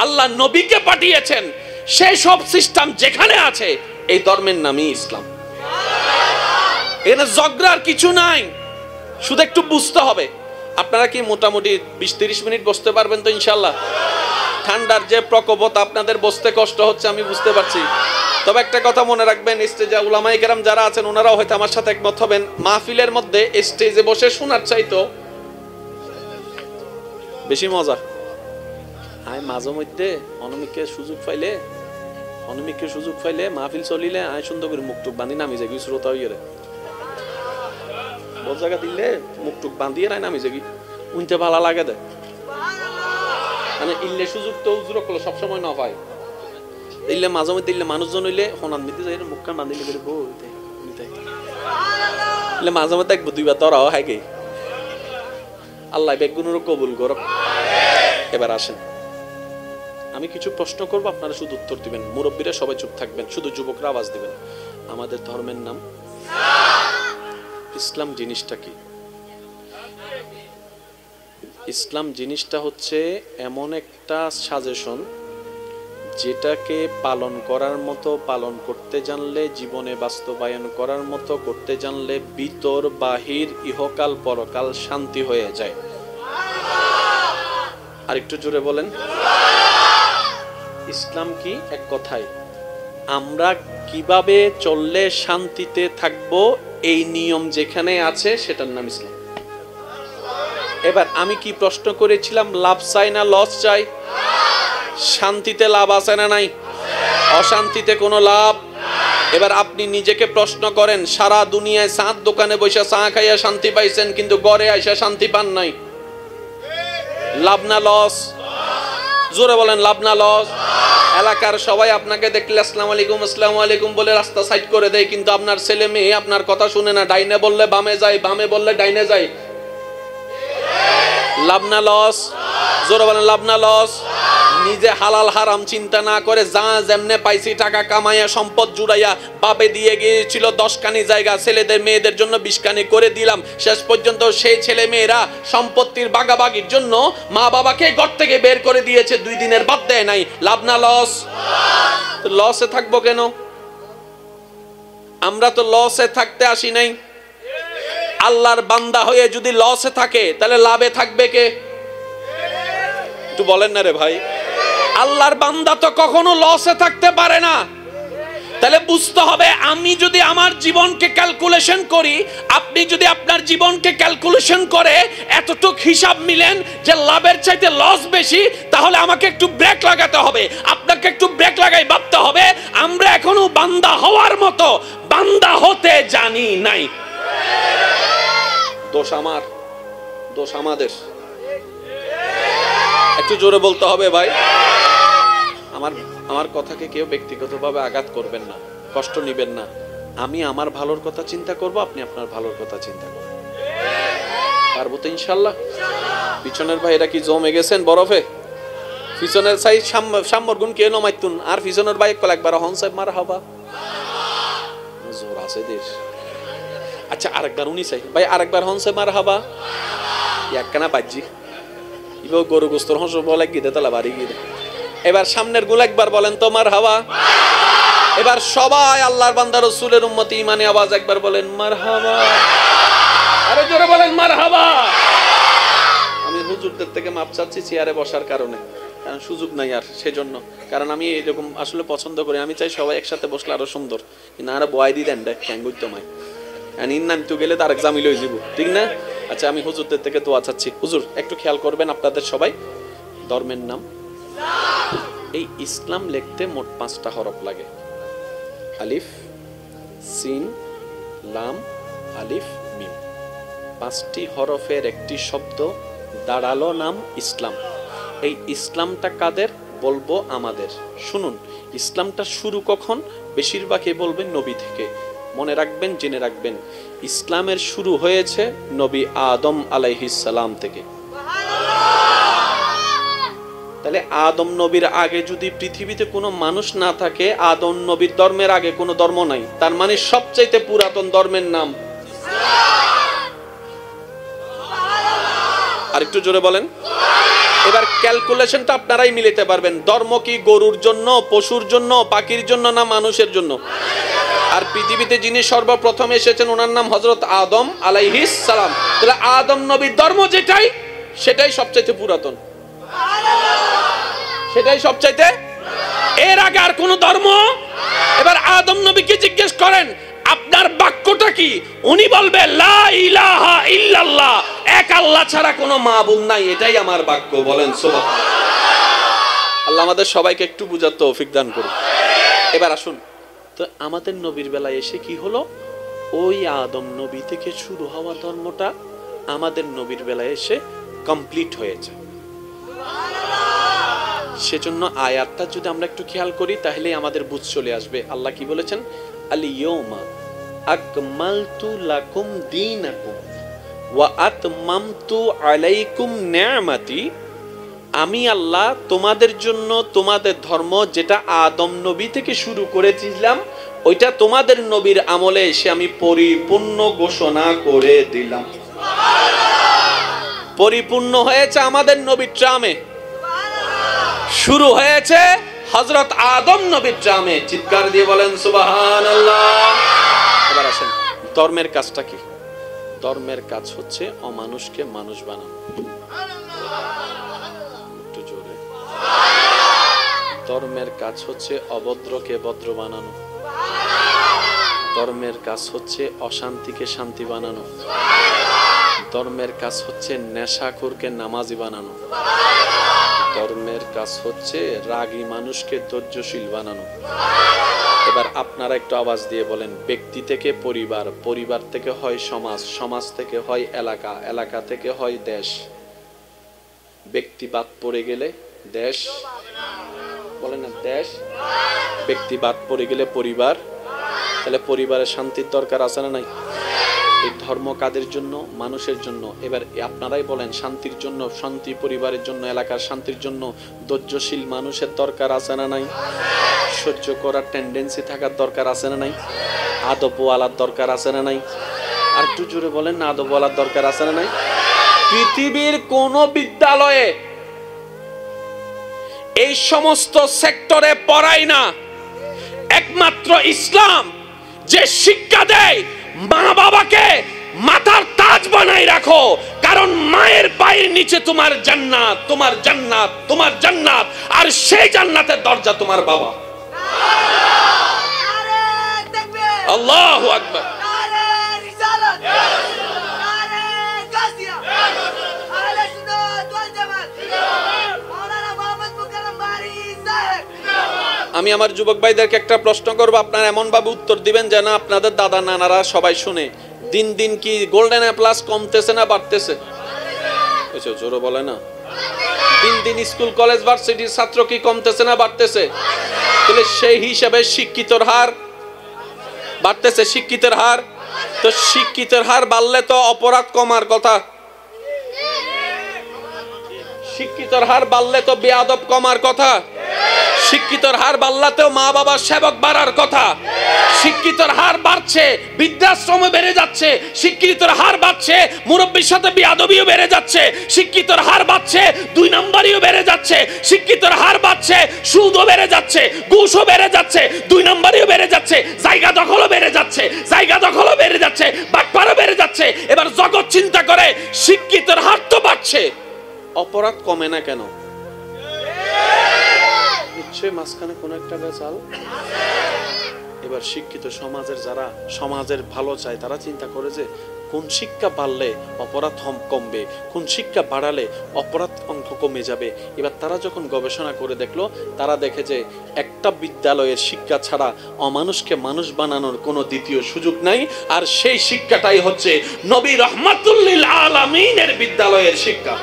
আল্লাহ নবীকে পাঠিয়েছেন। সেই সব সিস্টেম যেখানে আছে, এই ধর্মের নামই ইসলাম। এখানে ঝগড়ার কিছু নাই, শুধু একটু বুঝতে হবে। আপনারা কি মোটামুটি 20-30 মিনিট বসতে পারবেন তো ইনশাআল্লাহ? ঠান্ডার যে প্রকোপত আপনাদের বসতে কষ্ট হচ্ছে আমি বুঝতে পারছি। তবে একটা কথা মনে রাখবেন, স্টেজে উলামায়ে কেরাম যারা আছেন ওনারাও হয়তো আমার সাথে একমত হবেন, মাহফিলের মধ্যে স্টেজে বসে শোনার চাইতো বেশি মজা আয় মাঝে মধ্যে অনমিককে সুযোগ পাইলে মাহফিল চলিলে আয় সুন্দর করে মুখটুক বান্ধি নামি যাবি শ্রোতা হইয়ে বল জায়গা দিলে মুখটুক বান্ধিয়ে নাই নামি যাবি, উনতে ভালো লাগে দেয়। মানে ইল্লে সুযোগ তো উজুর করলো সবসময় না পায়। ইল্লে মাঝে মধ্যে ইল্লে মানুষজন হইলে হনান মিতে যাই মুখখান বান্ধিলে করে বলতে ইল্লে মাঝে মধ্যে একবার দুইবার ধরাও হাইগে। আল্লাহ বেগুনের কবুল করুক। এবার আসেন, আমি কিছু প্রশ্ন করব, আপনারা শুধু উত্তর দিবেন। মুরব্বীরা সবাই চুপ থাকবেন, শুধু যুবকরা আওয়াজ দিবেন। আমাদের ধর্মের নাম ইসলাম। জিনিসটা কি? ইসলাম জিনিসটা হচ্ছে এমন একটা সাজেশন যেটাকে পালন করার মতো, পালন করতে জানলে, জীবনে বাস্তবায়ন করার মতো করতে জানলে ভিতর বাহির ইহকাল পরকাল শান্তি হয়ে যায়। আর একটু জোরে বলেন ইসলাম কি? এক কথায় আমরা কিভাবে চললে শান্তিতে থাকবো, এই নিয়ম যেখানে আছে সেটার নাম ইসলাম। এবার আমি কি প্রশ্ন করেছিলাম, লাভ চাই না লস চাই? শান্তিতে লাভ আছে না নাই? অশান্তিতে কোনো লাভ এবার আপনি নিজেকে প্রশ্ন করেন, সারা দুনিয়ায় চাঁদ দোকানে বসে চা খাইয়া শান্তি পাইছেন, কিন্তু ঘরে আইসা শান্তি পান নাই। লাভ না লস? জোরে বলেন, লাভ না লস? এলাকার সবাই আপনাকে দেখলে আসসালামু আলাইকুম আসসালামু আলাইকুম বলে রাস্তা সাইড করে দেয়, কিন্তু আপনার ছেলে মেয়ে আপনার কথা শুনে না। ডাইনে বললে বামে যায়, বামে বললে ডাইনে যায়। লাভ না লস? জোরে বলেন, লাভ না লস? নিজে হালাল হারাম চিন্তা না করে যা যেমনে পাইছি টাকা কামাইয়া সম্পদ জুড়াইয়া বাপে দিয়ে গিয়েছিল 10 কানি জায়গা, ছেলেদের মেয়েদের জন্য 20 কানি করে দিলাম। শেষ পর্যন্ত সেই ছেলে মেয়েরা সম্পত্তির বাগাবাগির জন্য মা বাবাকে ঘর থেকে বের করে দিয়েছে, 2 দিনের বাদ দেয় নাই। লাভ না লস? তো লসে থাকবো কেন? আমরা তো লসে থাকতে আসি নাই। আল্লাহর বান্দা হয়ে যদি লসে থাকে তাহলে লাভে থাকবে কে? একটু বলেন না রে ভাই। আল্লাহর বান্দা তো কখনো লসে থাকতে পারে না। তাহলে বুঝতে হবে, আমি যদি আমার জীবনকে ক্যালকুলেশন করি, আপনি যদি আপনার জীবনকে ক্যালকুলেশন করে এতটুক হিসাব মিলেন যে লাভের চাইতে লস বেশি, তাহলে আমাকে একটু ব্রেক লাগাতে হবে, আপনাকে একটু ব্রেক লাগাই ভাবতে হবে আমরা এখনো বান্দা হওয়ার মতো বান্দা হতে জানি নাই। দোষ আমার, দোষ আমাদের। একটু জোরে বলতে হবে ভাই। আমার কথাকে কেউ ব্যক্তিগতভাবে আঘাত করবেন না, কষ্ট নিবেন না। আমি আমার ভালোর কথা চিন্তা করব, আপনি আপনার ভালোর কথা চিন্তা করবেন। পারবো তো ইনশাআল্লাহ? পিছনের ভাই এরা কি জমে গেছেন বরফে? পিছনের সাই সাম্যর গুণ কে নমাইতুন, আর পিছনের ভাই একবার হন সাহেব মার হাবা জোর আছে দেশ। আচ্ছা আরেকবার উনি চাই ভাই, আরেকবার হন সাহেব মার হাবা একখানা বাজি ইবো গরু গোস্তর হংস বলে গিয়ে তালা বাড়ি গিয়ে। এবার সামনের গুলো একবার বলেন তো মার হাবা। এবার সবাই আল্লাহর বান্দা রাসূলের উম্মতি ইমানে আওয়াজ একবার বলেন মারহাবা। আরে জোরে বলেন মারহাবা। আমি হুজুরদের থেকে মাপ চাচ্ছি চেয়ারে বসার কারণে, কারণ সুযোগ নাই আর সেজন্য। কারণ আমি এরকম আসলে পছন্দ করি, আমি চাই সবাই একসাথে বসলে আরো সুন্দর। কিন্তু আরে বয় দি দেন দেখ ক্যাং করতে মাই ইন নাম তো গেলে তার এক্সাম লই যাব, ঠিক না? আচ্ছা আমি হুজুরদের থেকে দোয়া চাচ্ছি। হুজুর একটু খেয়াল করবেন আপনাদের সবাই। ধর্মের নাম এই ইসলাম লিখতে মোট 5টা হরফ লাগে। আলিফ, সিন, লাম, আলিফ, মিম। 5টি হরফের একটি শব্দ দাঁড়ালো নাম ইসলাম। এই ইসলামটা কাদের বলবো? আমাদের। শুনুন, ইসলামটা শুরু কখন? বেশিরভাগই বলবেন নবী থেকে। মনে রাখবেন, জেনে রাখবেন, ইসলামের শুরু হয়েছে নবী আদম আলাইহিস সালাম থেকে। তাহলে আদম নবীর আগে যদি পৃথিবীতে কোনো মানুষ না থাকে, আদম নবীর ধর্মের আগে কোনো ধর্ম নাই। তার মানে সবচাইতে পুরাতন ধর্মের নাম আর একটু জোরে বলেন। এবার ক্যালকুলেশনটা আপনারাই মিলাতে পারবেন। ধর্ম কি গরুর জন্য, পশুর জন্য, পাখির জন্য, না মানুষের জন্য? আর পৃথিবীতে যিনি সর্বপ্রথম এসেছেন ওনার নাম হযরত আদম আলাইহিস সালাম। তাহলে আদম নবীর ধর্ম যেটাই, সেটাই সবচাইতে পুরাতন, সেটাই সবচাইতে। এর আগে আর কোন ধর্ম। এবার আদম নবীকে জিজ্ঞেস করেন আপনার বাক্যটা কি? উনি বলবে লা ইলাহা ইল্লাল্লাহ, এক আল্লাহ ছাড়া কোনো মাবুদ নাই, এটাই আমার বাক্য। বলেন সুবহানাল্লাহ। আল্লাহ আমাদের সবাইকে একটু বুঝার তৌফিক দান করুন। এবার আসুন তো আমাদের নবীর বেলায় এসে কি হলো? ওই আদম নবী থেকে শুরু হওয়া ধর্মটা আমাদের নবীর বেলায় এসে কমপ্লিট হয়েছে। সেজন্য আয়াতটা যদি আমরা একটু খেয়াল করি তাহলে আমাদের বুঝ চলে আসবে। আল্লাহ কি বলেছেন? আল-ইয়াউমা আকমালতু লাকুম দীনাকুম ওয়া আতমামতু আলাইকুম নি'মাতি। আমি আল্লাহ তোমাদের জন্য তোমাদের ধর্ম যেটা আদম নবী থেকে শুরু করেছিলাম, ওইটা তোমাদের নবীর আমলে এসে আমি পরিপূর্ণ ঘোষণা করে দিলাম। পরিপূর্ণ হয়েছে আমাদের নবীর ট্রামে, শুরু হয়েছে হযরত আদম নবীর ট্রামে। চিৎকার দিয়ে বলেন সুবহানাল্লাহ। এবার আসেন, ধর্মের কাজটা কি? ধর্মের কাজ হচ্ছে অমানুষকে মানুষ বানানো। একটু জোরে। ধর্মের কাজ হচ্ছে অভদ্রকে ভদ্র বানানো। ধর্মের কাজ হচ্ছে অশান্তিকে শান্তি বানানো। ধর্মের কাজ হচ্ছে নেশাখোরকে নামাজি বানানো। ধর্মের কাজ হচ্ছে রাগী মানুষকে ধৈর্যশীল বানানো। এবার আপনারা একটু আওয়াজ দিয়ে বলেন, ব্যক্তি থেকে পরিবার, পরিবার থেকে হয় সমাজ, সমাজ থেকে হয় এলাকা, এলাকা থেকে হয় দেশ। ব্যক্তি বাদ পড়ে গেলে দেশ, বলেন না দেশ, ব্যক্তি বাদ পড়ে গেলে পরিবার। তাহলে পরিবারের শান্তির দরকার আছে না নাই? এই ধর্ম কাদের জন্য? মানুষের জন্য। এবার আপনারাই বলেন, শান্তির জন্য, শান্তি পরিবারের জন্য, এলাকার শান্তির জন্য ধৈর্যশীল মানুষের দরকার আছে না নাই? সহ্য করার টেন্ডেন্সি থাকার দরকার আছে না নাই? আদবওয়ালার দরকার আছে না নাই? আর একটু জোরে বলেন না, আদবওয়ালার দরকার আছে না নাই? পৃথিবীর কোন বিদ্যালয়ে এই সমস্ত সেক্টরে পড়ায় না। একমাত্র ইসলাম যে শিক্ষা দেয়, মা বাবাকে মাথার তাজ বানাই রাখো, কারণ মায়ের পায়ের নিচে তোমার জান্নাত, তোমার জান্নাত, তোমার জান্নাত, আর সেই জান্নাতের দরজা তোমার বাবা। আল্লাহু আকবার। আমি আমার যুবক ভাইদেরকে একটা প্রশ্ন করব, আপনারা এমন ভাবে উত্তর দিবেন যেন আপনাদের দাদা নানারা সবাই শুনে। দিন দিন কি গোল্ডেন এ প্লাস কমতেছে না বাড়তেছে? জোরে বলে না। দিন দিন স্কুল কলেজ ভার্সিটির ছাত্র কি কমতেছে না বাড়তেছে? তাহলে সেই হিসাবে শিক্ষিতর হার বাড়তেছে, শিক্ষিতের হার। তো শিক্ষিতের হার বাড়লে তো অপরাধ কমার কথা, শিক্ষিতর হার বাড়লে তো বেয়াদব কমার কথা, শিক্ষিতর হার বাড়লাতেও মা বাবার সেবক বাড়ার কথা। শিক্ষিতর হার বাড়ছে, বৃদ্ধাশ্রম বেড়ে যাচ্ছে। শিক্ষিতর হার বাড়ছে, মুরব্বীর সাথে বেয়াদবিও বেড়ে যাচ্ছে। শিক্ষিতর হার বাড়ছে, 2 নম্বরিও বেড়ে যাচ্ছে। শিক্ষিতর হার বাড়ছে, সুদও বেড়ে যাচ্ছে, ঘুষও বেড়ে যাচ্ছে, 2 নম্বরিও বেড়ে যাচ্ছে। জায়গা দখলও বেড়ে যাচ্ছে, জায়গা দখলও বেড়ে যাচ্ছে, বাটপারও বেড়ে যাচ্ছে। এবার জগৎ চিন্তা করে, শিক্ষিতর হার তো বাড়ছে, অপরাধ কমে না কেন? নিশ্চয়ই মাঝখানে কোন একটা বেচাল। এবার শিক্ষিত সমাজের যারা সমাজের ভালো চায়, তারা চিন্তা করে যে কোন শিক্ষা বাড়লে অপরাধ কমবে, কোন শিক্ষা বাড়ালে অপরাধ অঙ্ক কমে যাবে। এবার তারা যখন গবেষণা করে দেখলো, তারা দেখে যে একটা বিদ্যালয়ের শিক্ষা ছাড়া অমানুষকে মানুষ বানানোর কোনো দ্বিতীয় সুযোগ নাই। আর সেই শিক্ষাটাই হচ্ছে নবী রাহমাতুল লিল আলামিনের বিদ্যালয়ের শিক্ষা।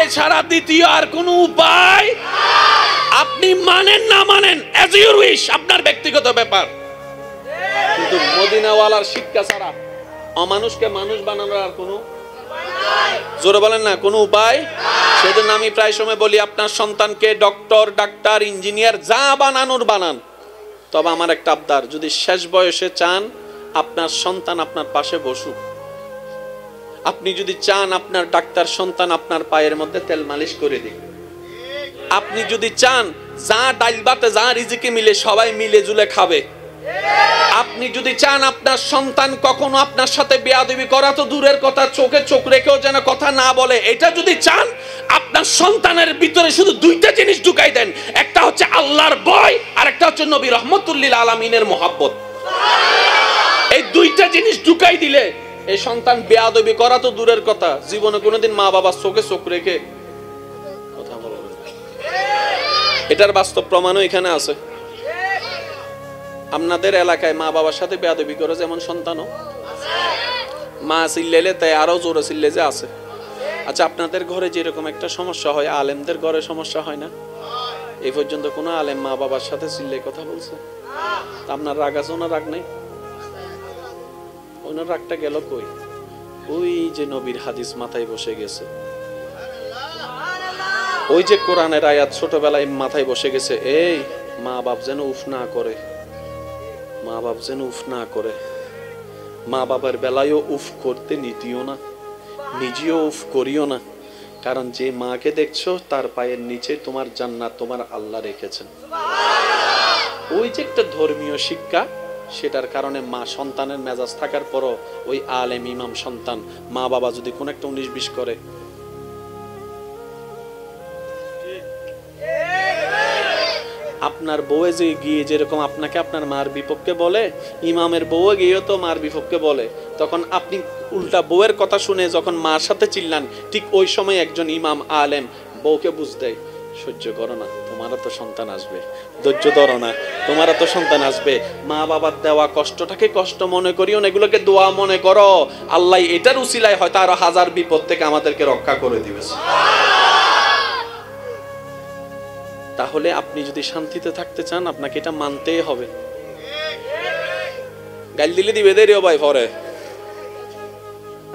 এছাড়া দ্বিতীয় আর কোনো উপায়, আপনি মানেন না মানেন এজ ইউর উইশ, আপনার ব্যক্তিগত ব্যাপার। কিন্তু মদিনাওয়ালার শিক্ষা ছাড়া অমানুষকে মানুষ বানানোর আর কোনো, জোরে বলেন না, কোনো উপায়। সেজন্য আমি প্রায় সময় বলি, আপনার সন্তানকে ডক্টর, ডাক্তার, ইঞ্জিনিয়ার যা বানানোর বানান। তবে আমার একটা আবদার, যদি শেষ বয়সে চান আপনার সন্তান আপনার পাশে বসুক। আপনি যদি চান আপনার ডাক্তার সন্তান আপনার পায়ের মধ্যে তেল মালিশ করে দিক। আপনি যদি চান যা ডাল ভাতে যা রিজিকে মিলে সবাই মিলে জুলে খাবে। আপনি যদি চান আপনার সন্তান কখনো আপনার সাথে বেয়াদবি করা তো দূরের কথা, চোখে চোখ রেখেও যেন কথা না বলে, এটা যদি চান, আপনার সন্তানের ভিতরে শুধু 2টা জিনিস ঢুকাই দেন। একটা হচ্ছে আল্লাহর ভয়, আর একটা হচ্ছে নবী রাহমাতুল লিল আলামিনের মহব্বত। এই 2টা জিনিস ঢুকাই দিলে এই সন্তান বেয়াদবি করা তো দূরের কথা, জীবনে কোনোদিন মা বাবার চোখে চোখ রেখে কথা বলবে। এটার বাস্তব প্রমাণও এখানে আছে। আপনাদের এলাকায় মা বাবার সাথে বেয়াদবি করে যেমন সন্তানও, মা চিল্লাইলে তাই আরো জোরে চিল্লে যে আছে। আচ্ছা, আপনাদের ঘরে যেরকম একটা সমস্যা হয়, আলেমদের ঘরে সমস্যা হয় না? এই পর্যন্ত কোনো আলেম মা বাবার সাথে চিল্লে কথা বলছে? আপনার রাগ আছে, ওনার রাগ নেই? ওনার রাগটা গেল কই? ওই যে নবীর হাদিস মাথায় বসে গেছে, ওই যে কোরআনের আয়াত ছোটবেলায় মাথায় বসে গেছে। এই মা বাপ যেন উফ না করে, মা বাপ যেন উফ না করে। মা বাবার বেলায়ও উফ করতে নিতিও না, নিজেও উফ করিও না। কারণ যে মাকে দেখছো তার পায়ের নিচে তোমার জান্নাত, তোমার আল্লাহ রেখেছেন। ওই যে একটা ধর্মীয় শিক্ষা, সেটার কারণে মা সন্তানের মেজাজ থাকার পরও ওই আলেম ইমাম সন্তান, মা বাবা যদি কোন একটা 19-20 করে, আপনার বউয়ে যে গিয়ে যেরকম আপনাকে আপনার মার বিপক্ষে বলে, ইমামের বউয়ে গিয়ে তো মার বিপক্ষে বলে, তখন আপনি উল্টা বউয়ের কথা শুনে যখন মার সাথে চিল্লান, ঠিক ওই সময় একজন ইমাম আলেম বউকে বুঝ দেয়, সহ্য করো না, তোমার তোমারও তো সন্তান আসবে, ধৈর্য ধরো না, তোমারও তো সন্তান আসবে। মা বাবার দেওয়া কষ্টটাকে কষ্ট মনে করিও না, এগুলোকে দোয়া মনে করো। আল্লাহ এটার উসিলায় হয়তো আরো হাজার বিপদ থেকে আমাদেরকে রক্ষা করে দিবে। তাহলে আপনি যদি শান্তিতে থাকতে চান, আপনাকে এটা মানতেই হবে। গাল দিলে দিবে দেরিও ভাই পরে,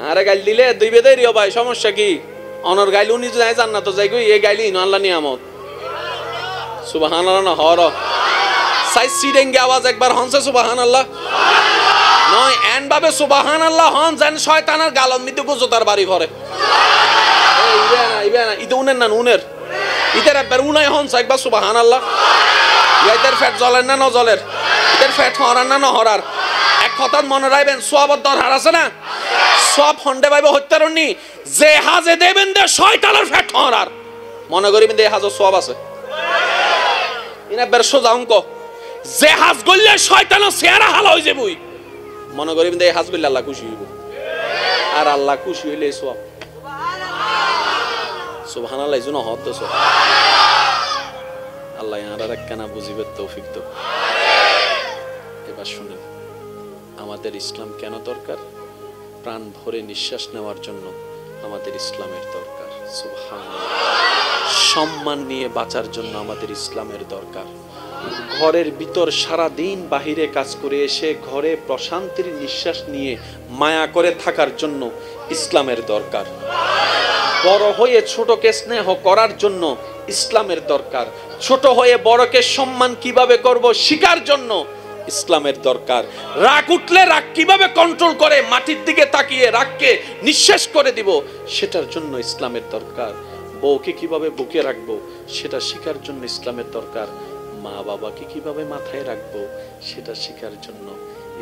আরে গাল দিলে দিবে দেরিও ভাই, সমস্যা কি? অনর গাইল উনি যাই জান্নাত তো যাই গই, এই গাইলি ইন আল্লাহ নিয়ামত। সুবহানাল্লাহ না হর সাই সিডেঙ্গে আওয়াজ একবার হনছে সুবহানাল্লাহ নয়, এন ভাবে সুবহানাল্লাহ হন যেন শয়তানের গালন মিতে গুজতার বাড়ি ভরে। এই ইবে না ইদে উনের না উনের ইদের একবার উনাই হনছে একবার সুবহানাল্লাহ। ইয়াদের ফ্যাট জ্বলেন না ন জ্বলের, ইদের ফ্যাট হরান না ন হরার। এক কথা মনে রাখবেন, সোয়াবত দরকার আছে না, সব হন্ডে ভাইবে হত্যারণী যে হাজে দেবেন দে শয়তানের ফ্যাট হরার মনে করিবেন দে হাজর সোয়াব আছে। ইনা বের সোজা অঙ্ক, যে হাজ গললে শয়তানের চেহারা হাল হয়ে যাবই মনে করিবেন দে হাজ গললে আল্লাহ খুশি হইব, আর আল্লাহ খুশি হইলে সোয়াব। সুবহানাল্লাহ ইজুনা হদ দো আল্লাহ ইয়ারা কেনা বুঝিবে তৌফিক দাও। এবার শুনেন, আমাদের ইসলাম কেন দরকার? প্রাণ ভরে নিঃশ্বাস নেওয়ার জন্য আমাদের ইসলামের দরকার। সুবহানাল্লাহ। সম্মান নিয়ে বাঁচার জন্য আমাদের ইসলামের দরকার। ঘরের ভিতর সারা দিন বাহিরে কাজ করে এসে ঘরে প্রশান্তির নিঃশ্বাস নিয়ে মায়া করে থাকার জন্য ইসলামের দরকার। বড় হয়ে ছোটকে স্নেহ করার জন্য ইসলামের দরকার। ছোট হয়ে বড়কে সম্মান কিভাবে করব শিখার জন্য ইসলামের দরকার। রাগ উঠলে রাগ কিভাবে কন্ট্রোল করে মাটির দিকে তাকিয়ে রাগকে নিঃশেষ করে দিব সেটার জন্য ইসলামের দরকার। বউকে কিভাবে বুকে রাখবো সেটা শিখার জন্য ইসলামের দরকার। মা বাবাকে কিভাবে মাথায় রাখবো সেটা শিখার জন্য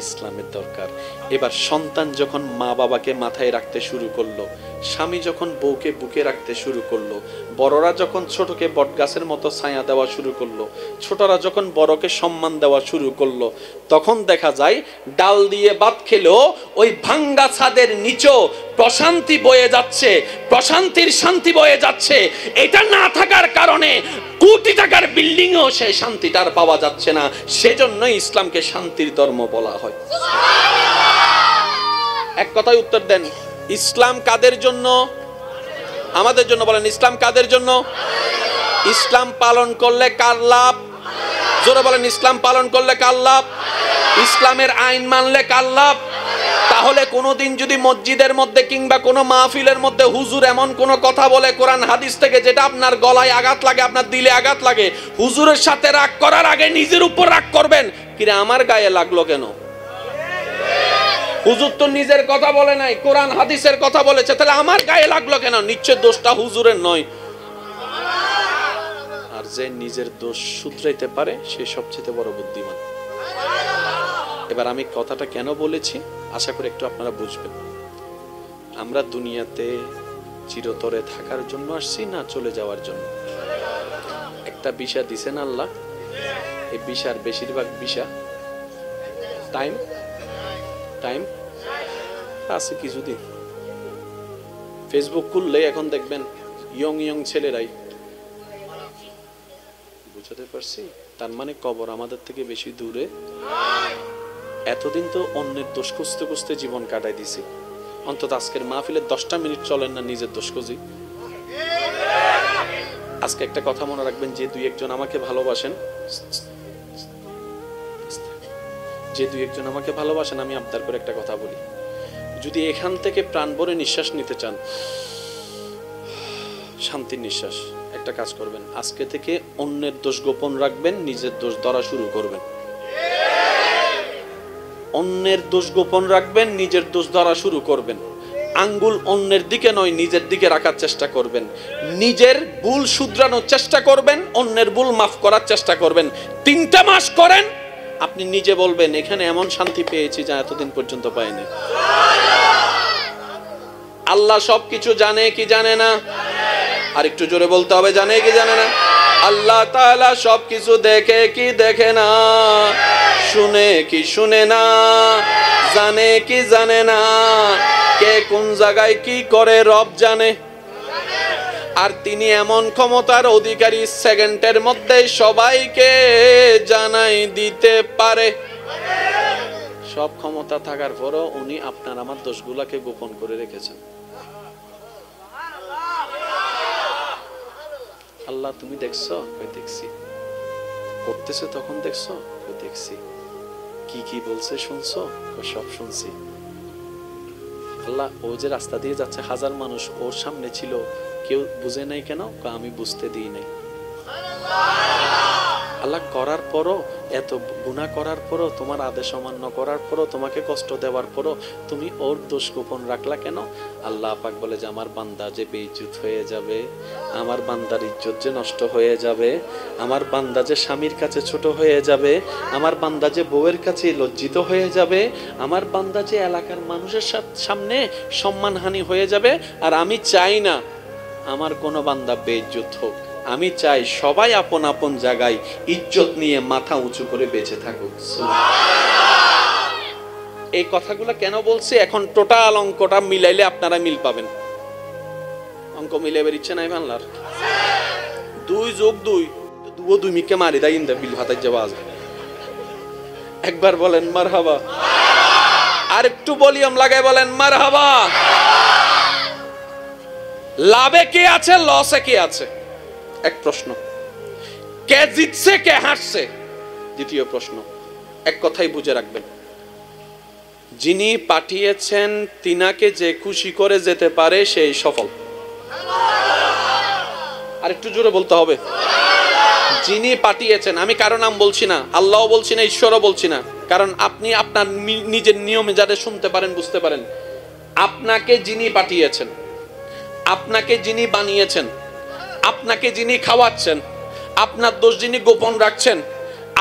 ইসলামের দরকার। এবার সন্তান যখন মা বাবাকে মাথায় রাখতে শুরু করলো, স্বামী যখন বউকে বুকে রাখতে শুরু করলো, বড়রা যখন ছোটকে বটগাছের মতো ছায়া দেওয়া শুরু করলো, ছোটরা যখন বড়কে সম্মান দেওয়া শুরু করলো, তখন দেখা যায় ডাল দিয়ে ভাত খেলেও ওই ভাঙ্গা ছাদের নিচেও প্রশান্তি বয়ে যাচ্ছে, প্রশান্তির শান্তি বয়ে যাচ্ছে। এটা না থাকার কারণে কোটি টাকার বিল্ডিংও সেই শান্তিটার পাওয়া যাচ্ছে না। সেজন্যই ইসলামকে শান্তির ধর্ম বলা হয়। এক কথায় উত্তর দেন, ইসলাম কাদের জন্য? আমাদের জন্য। বলেন ইসলাম কাদের জন্য? ইসলাম পালন করলে কার লাভ? জোরে বলেন ইসলাম পালন করলে কার লাভ? ইসলামের আইন মানলে কার লাভ? তাহলে কোনোদিন যদি মসজিদের মধ্যে কিংবা কোনো মাহফিলের মধ্যে হুজুর এমন কোনো কথা বলে কোরআন হাদিস থেকে যেটা আপনার গলায় আঘাত লাগে, আপনার দিলে আঘাত লাগে, হুজুরের সাথে রাগ করার আগে নিজের উপর রাগ করবেন, কিরে আমার গায়ে লাগলো কেন? হুজুর তো নিজের কথা বলে নাই, কোরআন হাদিসের কথা বলেছে, তাহলে আমার গায়ে লাগলো কেন? নিশ্চয় দোষটা হুজুরের নয়। আর যে নিজের দোষ শুধরাইতে পারে সে সবচেয়ে বড় বুদ্ধিমান। এবার আমি কথাটা কেন বলেছি আশা করি একটু আপনারা বুঝবেন। আমরা দুনিয়াতে চিরতরে থাকার জন্য আসছি না চলে যাওয়ার জন্য? একটা ভিসা দিছেন আল্লাহ, এই ভিসার বেশিরভাগ ভিসা টাইম আছে কিছুদিন। ফেসবুক খুললে এখন দেখবেন ইয়ং ছেলেরাই, বুঝতে পারছি, তার মানে কবর আমাদের থেকে বেশি দূরে। এতদিন তো অন্যের দোষ খুঁজতে খুঁজতে জীবন কাটাই দিছি, অন্তত আজকের মাহফিলে 10টা মিনিট চলেন না নিজের দোষ খুঁজি। আজকে একটা কথা মনে রাখবেন, যে দুই একজন আমাকে ভালোবাসেন, আমি আবদার করে একটা কথা বলি, যদি এখান থেকে প্রাণ ভরে নিঃশ্বাস নিতে চান, শান্তির নিঃশ্বাস, একটা কাজ করবেন, আজকে থেকে অন্যের দোষ গোপন রাখবেন, নিজের দোষ ধরা শুরু করবেন। অন্যের দোষ গোপন রাখবেন, নিজের দোষ ধরা শুরু করবেন। আঙ্গুল অন্যের দিকে নয় নিজের দিকে রাখার চেষ্টা করবেন। নিজের ভুল শুধরানোর চেষ্টা করবেন, অন্যের ভুল মাফ করার চেষ্টা করবেন। 3টা মাস করেন, আপনি নিজে বলবেন এখানে এমন শান্তি পেয়েছি যা এতদিন পর্যন্ত পাইনি। আল্লাহ সবকিছু জানে কি জানে না? আর একটু জোরে বলতে হবে, জানে কি জানে না? আল্লাহ তাআলা সবকিছু দেখে কি দেখে না, শুনে কি শুনে না, জানে কি জানে না, কে কোন জায়গায় কি করে রব জানে। আর তিনি এমন ক্ষমতার অধিকারী, সেকেন্ডের মধ্যে সবাইকে জানাই দিতে পারে। সব ক্ষমতা থাকার পরও উনি আপনার আমার দোষগুলাকে গোপন করে রেখেছেন। আল্লাহ তুমি দেখছো? কই দেখছি। করতেছে তখন দেখছো? কই দেখছি। কি কি বলছে শুনছো? কই সব শুনছি। আল্লাহ ও যে রাস্তা দিয়ে যাচ্ছে, হাজার মানুষ ওর সামনে ছিল, কেউ বুঝে নাই কেন? আমি বুঝতে দিই নাই। আল্লাহ করার পরও, এত গুনাহ করার পরও, তোমার আদেশ অমান্য করার পরও, তোমাকে কষ্ট দেওয়ার পরও তুমি ওর দোষ গোপন রাখলা কেন? আল্লাহ পাক বলে যে আমার বান্দা যে বেইজ্জত হয়ে যাবে, আমার বান্দার ইজ্জত যে নষ্ট হয়ে যাবে, আমার বান্দা যে স্বামীর কাছে ছোট হয়ে যাবে, আমার বান্দা যে বউয়ের কাছে লজ্জিত হয়ে যাবে, আমার বান্দা যে এলাকার মানুষের সামনে সম্মানহানি হয়ে যাবে। আর আমি চাই না আমার কোনো বান্দা বেইজ্জত হোক। আমি চাই সবাই আপন আপন জায়গায় ইজ্জত নিয়ে মাথা উঁচু করে বেঁচে থাকুক। এই কথাগুলো কেন বলছি? এখন টোটাল অঙ্কটা মিলাইলে আপনারা মিল পাবেন। অঙ্ক মিলাইবার ইচ্ছে নাই বাংলার? 2 + 2 2 মিকে মারি দেয় ইন্দা বিল হাতাই যাওয়া আসবে। একবার বলেন মারহাবা। আর একটু ভলিউম লাগাই বলেন মারহাবা। লাভে কে আছে, লসে কে আছে? এক প্রশ্ন। কে জিতছে, কে হারছে? দ্বিতীয় প্রশ্ন। এক কথাই বুঝে রাখবেন, যিনি পাঠিয়েছেন তিনাকে যে খুশি করে যেতে পারে সেই সফল। আর একটু জোরে বলতে হবে। যিনি পাঠিয়েছেন, আমি কারো নাম বলছি না, আল্লাহও বলছি না, ঈশ্বরও বলছি না, কারণ আপনি আপনার নিজের নিয়মে যাদের শুনতে পারেন, বুঝতে পারেন। আপনাকে যিনি পাঠিয়েছেন, আপনাকে যিনি বানিয়েছেন, আপনাকে যিনি খাওয়াচ্ছেন, আপনার দোষ যিনি গোপন রাখছেন,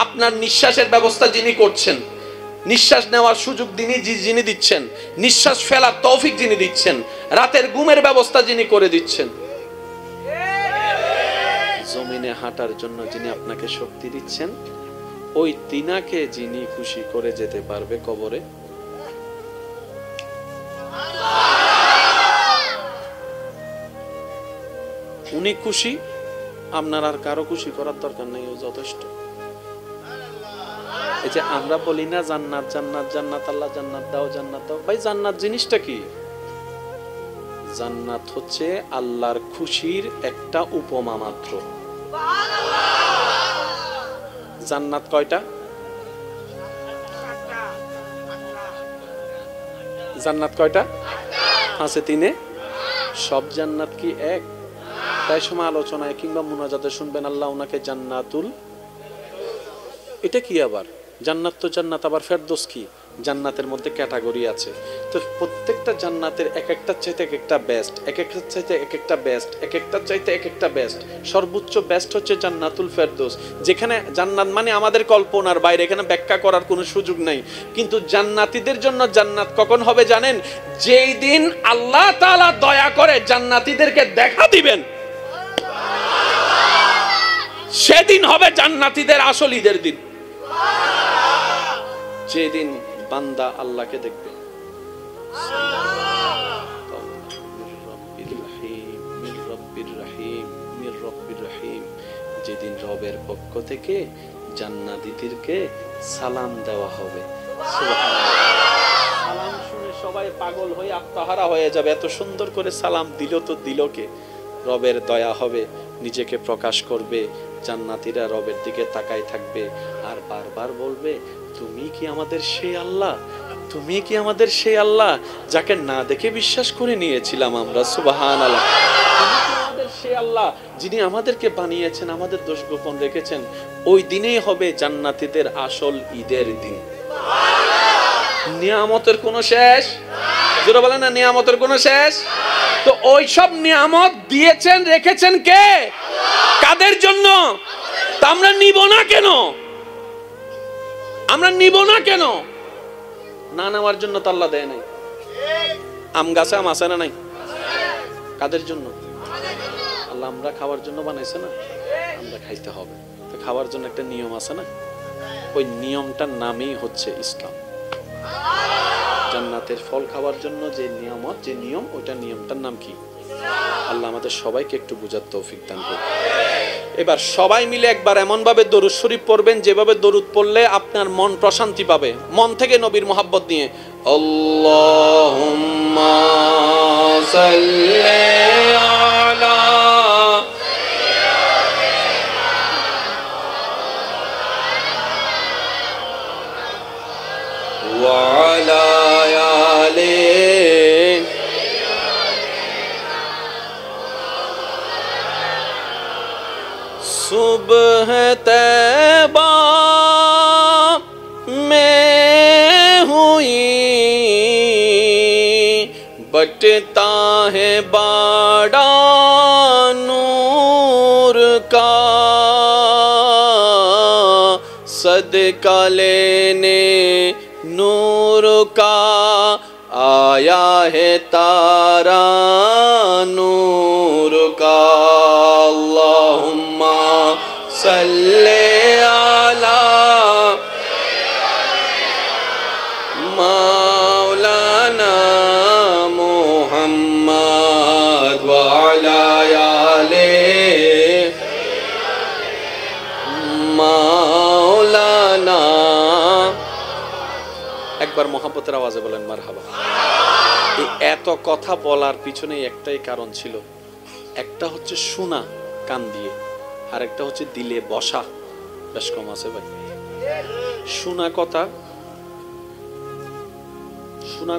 আপনার নিঃশ্বাসের ব্যবস্থা যিনি করছেন, নিঃশ্বাস নেওয়ার সুযোগ যিনি দিচ্ছেন, নিঃশ্বাস ফেলার তৌফিক যিনি দিচ্ছেন, রাতের ঘুমের ব্যবস্থা যিনি করে দিচ্ছেন, জমিনে হাঁটার জন্য যিনি আপনাকে শক্তি দিচ্ছেন, ওই তিনাকে যিনি খুশি করে যেতে পারবে কবরে, উনি খুশি। আপনার আর কারো খুশি করার দরকার নেই, ও যথেষ্ট। এই যে আমরা বলি না জান্নাত জান্নাত জান্নাত, আল্লাহ জান্নাত দাও জান্নাত দাও। ভাই জান্নাত জিনিসটা কি? জান্নাত হচ্ছে আল্লাহর খুশির একটা উপমা মাত্র। জান্নাত কয়টা? জান্নাত কয়টা? আছে 3। সব জান্নাত কি এক? তাই সময় আলোচনায় কিংবা মুনাজাতে শুনবেন আল্লাহ ওনাকে জান্নাতুল। এটা কি আবার? জান্নাত তো জান্নাত, আবার ফেরদৌস কি? জান্নাতের মধ্যে ক্যাটাগরি আছে। তো প্রত্যেকটা জান্নাতের এক একটা চাইতে এক একটা বেস্ট, এক একটা চাইতে এক একটা বেস্ট, এক একটা চাইতে এক একটা বেস্ট। সর্বোচ্চ বেস্ট হচ্ছে জান্নাতুল ফেরদৌস, যেখানে জান্নাত মানে আমাদের কল্পনার বাইরে, এখানে ব্যাখ্যা করার কোনো সুযোগ নাই। কিন্তু জান্নাতীদের জন্য জান্নাত কখন হবে জানেন? যেই দিন আল্লাহ তাআলা দয়া করে জান্নাতীদেরকে দেখা দিবেন, সেদিন হবে জান্নাতীদের আসল ঈদের দিন। যেদিন বান্দা আল্লাহকে দেখবে, যেদিন রবের পক্ষ থেকে জান্নাতীদেরকে সালাম দেওয়া হবে। সালাম শুনে সবাই পাগল হয়ে আত্মহারা হয়ে যাবে। এত সুন্দর করে সালাম দিল তো দিল কে? রবের দয়া হবে, নিজেকে প্রকাশ করবে, জান্নাতীরা রবের দিকে তাকায় থাকবে আর বারবার বলবে, তুমি কি আমাদের সেই আল্লাহ? তুমি কি আমাদের সেই আল্লাহ যাকে না দেখে বিশ্বাস করে নিয়েছিলাম আমরা? সুবহানাল্লাহ। তুমি কি আমাদের সেই আল্লাহ যিনি আমাদেরকে বানিয়েছেন, আমাদের দোষ গোপন রেখেছেন? ওই দিনেই হবে জান্নাতীদের আসল ঈদের দিন। নিয়ামতের কোনো শেষ? যারা বলেন না নিয়ামতের কোনো শেষ? তো ওই সব নিয়ামত দিয়েছেন, রেখেছেন কে? কাদের জন্য? তা আমরা নিব না কেন? আমরা নিব না কেন? না নেওয়ার জন্য তো আল্লাহ দেয় নাই। আম গাছে আম আছে না নাই? কাদের জন্য? আল্লাহ আমরা খাওয়ার জন্য বানাইছে না? আমরা খাইতে হবে। তো খাওয়ার জন্য একটা নিয়ম আছে না? ওই নিয়মটার নামই হচ্ছে ইসলাম। জান্নাতের ফল খাওয়ার জন্য যে নিয়ামত, যে নিয়ম, ওইটা নিয়মটার নাম কি? আল্লাহ আমাদের সবাইকে একটু বুঝার তৌফিক দান করুন। এবার সবাই মিলে একবার এমন ভাবে দরুদ শরীফ পড়বেন যেভাবে দরুদ পড়লে আপনার মন প্রশান্তি পাবে, মন থেকে নবীর মোহাব্বত নিয়ে। আল্লাহুম্মা সাল্লি আলা ওয়া আলা আলি सुबह तैबा में हुई बटता है बाड़ा नूर का, सदका लेने नूर का आया है तारा नूर का। अल्लाहुम्मा सल्ले अला मौलाना मुहम्मद व अला आले मौलाना। একবার মোহাম্মতের আওয়াজে বলেন মারহাবা। এই এত কথা বলার পিছনে একটাই কারণ ছিল, একটা হচ্ছে শোনা কান দিয়ে, আর একটা হচ্ছে দিলে বসা। বেশ কম আছে ভাই। শোনা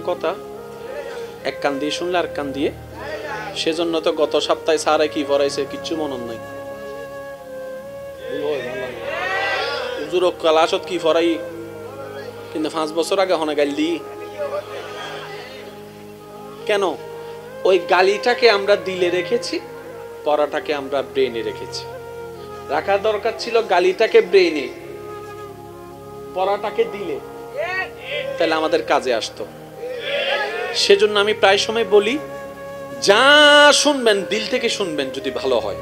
কথা এক কান দিয়ে শুনলে আর কান দিয়ে, সেজন্য তো গত সপ্তাহে স্যারে কি পড়াইছে কিচ্ছু মনে নাই। হুজুর ক্লাসত কি পড়াই, কিন্তু 5 বছর আগে হনে গাল দি কেন? ওই গালিটাকে আমরা দিলে রেখেছি, পড়াটাকে আমরা ব্রেনে রেখেছি। রাখা দরকার ছিল গালিটাকে ব্রেনে, পড়াটাকে দিলে, তাহলে আমাদের কাজে আসতো। সেজন্য আমি প্রায় সময় বলি, যা শুনবেন দিল থেকে শুনবেন, যদি ভালো হয়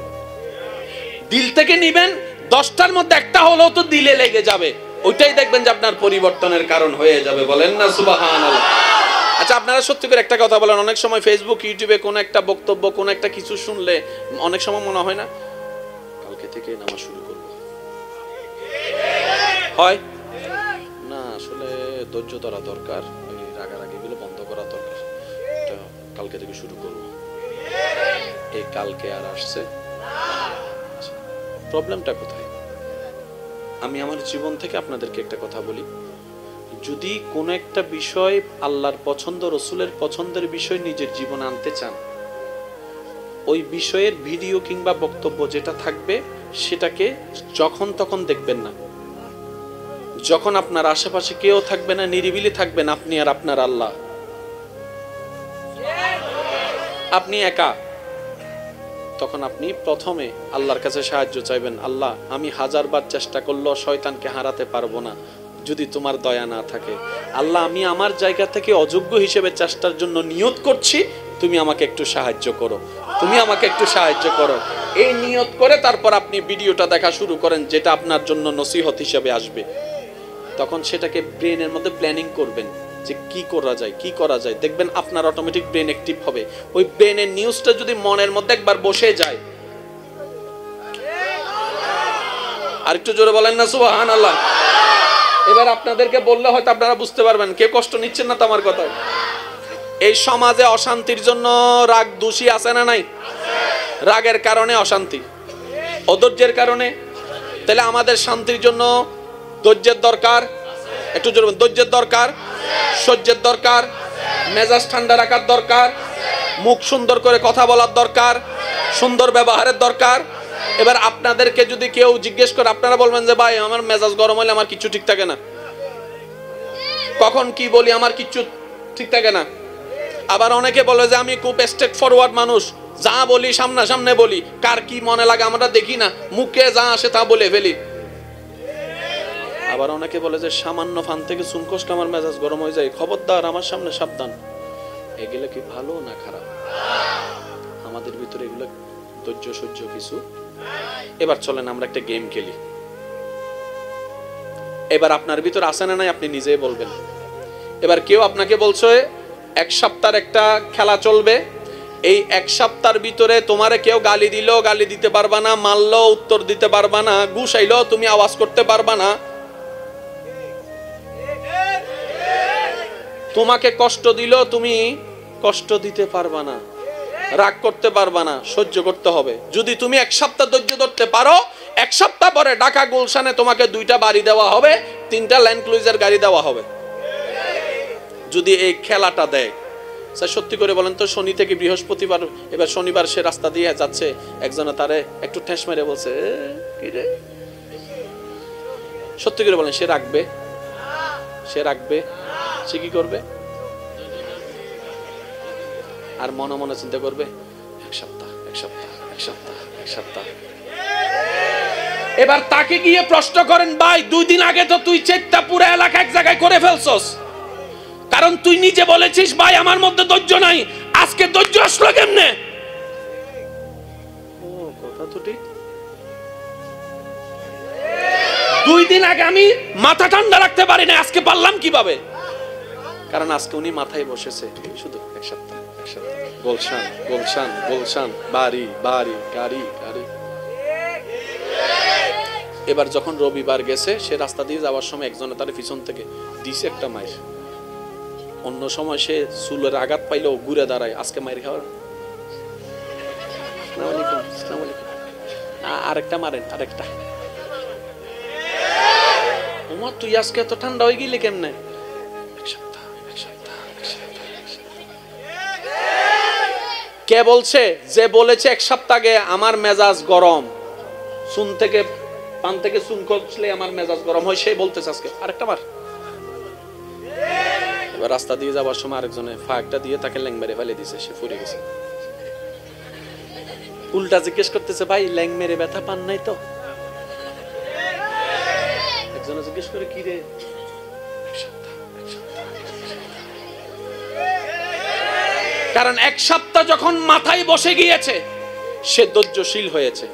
দিল থেকে নিবেন, 10টার মধ্যে একটা হলেও তো দিলে লেগে যাবে, ওইটাই দেখবেন যে আপনার পরিবর্তনের কারণ হয়ে যাবে। বলেন না সুবহানাল্লাহ। আচ্ছা, আপনারা সত্যি করে একটা কথা বলেন, অনেক সময় ফেসবুক ইউটিউবে কোন একটা বক্তব্য, কোন একটা কিছু শুনলে অনেক সময় মনে হয় না কালকে থেকে নামাজ শুরু করব, হয় না? আসলে ধৈর্য ধরা দরকার, ওই রাগারাগি গুলো বন্ধ করা দরকার, কালকে থেকে শুরু করব। এই কালকে আর আসছে, প্রবলেমটা কোথায়? আমি আমার জীবন থেকে আপনাদেরকে একটা কথা বলি, যদি কোন একটা বিষয় আল্লাহর পছন্দ, রসুলের পছন্দের বিষয় নিজের জীবনে আনতে চান, ওই বিষয়ের ভিডিও কিংবা বক্তব্য যেটা থাকবে সেটাকে যখন তখন দেখবেন না। যখন আপনার আশেপাশে কেউ থাকবে না, নিরিবিলি থাকবেন আপনি আর আপনার আল্লাহ, আপনি একা, তখন আপনি প্রথমে আল্লাহর কাছে সাহায্য চাইবেন। আল্লাহ, আমি 1000 বার চেষ্টা করলেও শয়তানকে হারাতে পারবো না যদি তোমার দয়া না থাকে। আল্লাহ, আমি আমার জায়গা থেকে অযোগ্য হিসেবে চেষ্টার জন্য নিয়ত করছি, তুমি আমাকে একটু সাহায্য করো, তুমি আমাকে একটু সাহায্য করো। এই নিয়ত করে তারপর আপনি ভিডিওটা দেখা শুরু করেন, যেটা আপনার জন্য নসিহত হিসেবে আসবে। তখন সেটাকে ব্রেনের মধ্যে প্ল্যানিং করবেন যে কি করা যায়, দেখবেন আপনার অটোমেটিক ব্রেন অ্যাক্টিভ হবে। ওই ব্রেনের নিউজটা যদি মনের মধ্যে একবার বসে যায়, আর একটু জোরে বলেন না সুবহানাল্লাহ। এবার আপনাদেরকে বললে হয়তো আপনারা বুঝতে পারবেন, কে কষ্ট নিচ্ছেন না তো আমার কথায়। এই সমাজে অশান্তির জন্য রাগ দোষী আছে না নাই? রাগের কারণে অশান্তি, অধৈর্যের কারণে। তাহলে আমাদের শান্তির জন্য ধৈর্যের দরকার, একটু জোরে বলেন, ধৈর্যের দরকার, সহ্যের দরকার, মেজাজ ঠান্ডা রাখার দরকার, মুখ সুন্দর করে কথা বলার দরকার, সুন্দর ব্যবহারের দরকার। এবার আপনাদেরকে যদি কেউ জিজ্ঞেস করে, আপনারা বলবেন যে ভাই আমার মেজাজ গরম হলে আমার কিছু ঠিক থাকে না, কখন কি বলি আমার কিছু ঠিক থাকে না। আবার অনেকে বলে যে আমি খুব স্ট্রেট ফরওয়ার্ড মানুষ, যা বলি সামনে বলি, কার কি মনে লাগে আমরা দেখি না, মুখে যা আসে তা বলে ফেলি। আবার অনেকে বলে যে সামান্য ফান থেকে চুন কষ্ট আমার মেজাজ গরম হয়ে যায়, খবরদার আমার সামনে সাবধান। এগুলো কি ভালো না খারাপ? আমাদের ভিতরে এগুলো ধৈর্য সহ্য কিছু। এবার চলেন আমরা একটা গেম খেলি। এবার আপনার ভিতর আছে না নাই আপনি নিজেই বলবেন। এবার কেউ আপনাকে বলছে 1 সপ্তাহের একটা খেলা চলবে, এই এক সপ্তাহের ভিতরে তোমারে কেউ গালি দিল, গালি দিতে পারবা না, মারলো উত্তর দিতে পারবা না, গুছাইলো তুমি আওয়াজ করতে পারবা না, তোমাকে কষ্ট দিল তুমি কষ্ট দিতে পারবা না, রাগ করতে পারবা না, সহ্য করতে হবে। যদি তুমি এক সপ্তাহ ধৈর্য ধরতে পারো, এক সপ্তাহ পরে ঢাকা গুলশানে তোমাকে 2টা বাড়ি দেওয়া হবে, 3টা ল্যান্ড ক্রুজার গাড়ি দেওয়া হবে। যদি এই খেলাটা দেয়, স্যার সত্যি করে বলেন তো, শনি থেকে বৃহস্পতিবার, এবার শনিবার সে রাস্তা দিয়ে যাচ্ছে, একজনে তারে একটু ঠেস মেরে বলছে কি রে, সত্যি করে বলেন সে রাখবে? সে রাখবে? সে কি করবে? আর মনে মনে চিন্তা করবে এক সপ্তাহ, এক সপ্তাহ, এক সপ্তাহ, এক সপ্তাহ। এবার তাকে গিয়ে প্রশ্ন করেন, ভাই 2 দিন আগে তো তুই চেষ্টা পুরো এলাকা এক জায়গায় করে ফেলছস, কারণ তুই নিজে বলেছিস ভাই আমার মধ্যে ধৈর্য নাই, আজকে ধৈর্য আসলো কেমনে? ও কথা তো ঠিক। 2 দিন আগে আমি মাথা ঠান্ডা রাখতে পারি না, আজকে পারলাম কিভাবে? কারণ আজকে উনি মাথায় বসেছে শুধু এক সপ্তাহ, এক সপ্তাহ, গুলশান, গুলশান, গুলশান, বাড়ি, বাড়ি, গাড়ি, গাড়ি। এবার যখন রবিবার গেছে, সে রাস্তা দিয়ে যাওয়ার সময় একজনে তার পিছন থেকে দিছে একটা মাইর। অন্য সময় সে চুলের আঘাত পাইলেও ঘুরে দাঁড়ায়, আজকে মাইর খাওয়ার আরেকটা মারেন, আরেকটা। ওমা তুই আজকে এত ঠান্ডা হয়ে গেলি কেমনে? কে বলছে? যে বলেছে এক সপ্তাহ আগে আমার মেজাজ গরম, চুন থেকে পান থেকে চুন করলে আমার মেজাজ গরম হয়, সে বলতেছে আজকে আরেকটা মার। এবার রাস্তা দিয়ে যাওয়ার সময় আরেকজনে ফাঁকটা দিয়ে তাকে ল্যাং মেরে ফেলে দিছে, সে পড়ে গেছে। উল্টা জিজ্ঞেস করতেছে, ভাই ল্যাং মেরে ব্যথা পান নাই তো? একজনে জিজ্ঞেস করে, কি রে? কারণ এক সপ্তাহ যখন মাথায় বসে গিয়েছে, সে ধৈর্যশীল হয়েছে,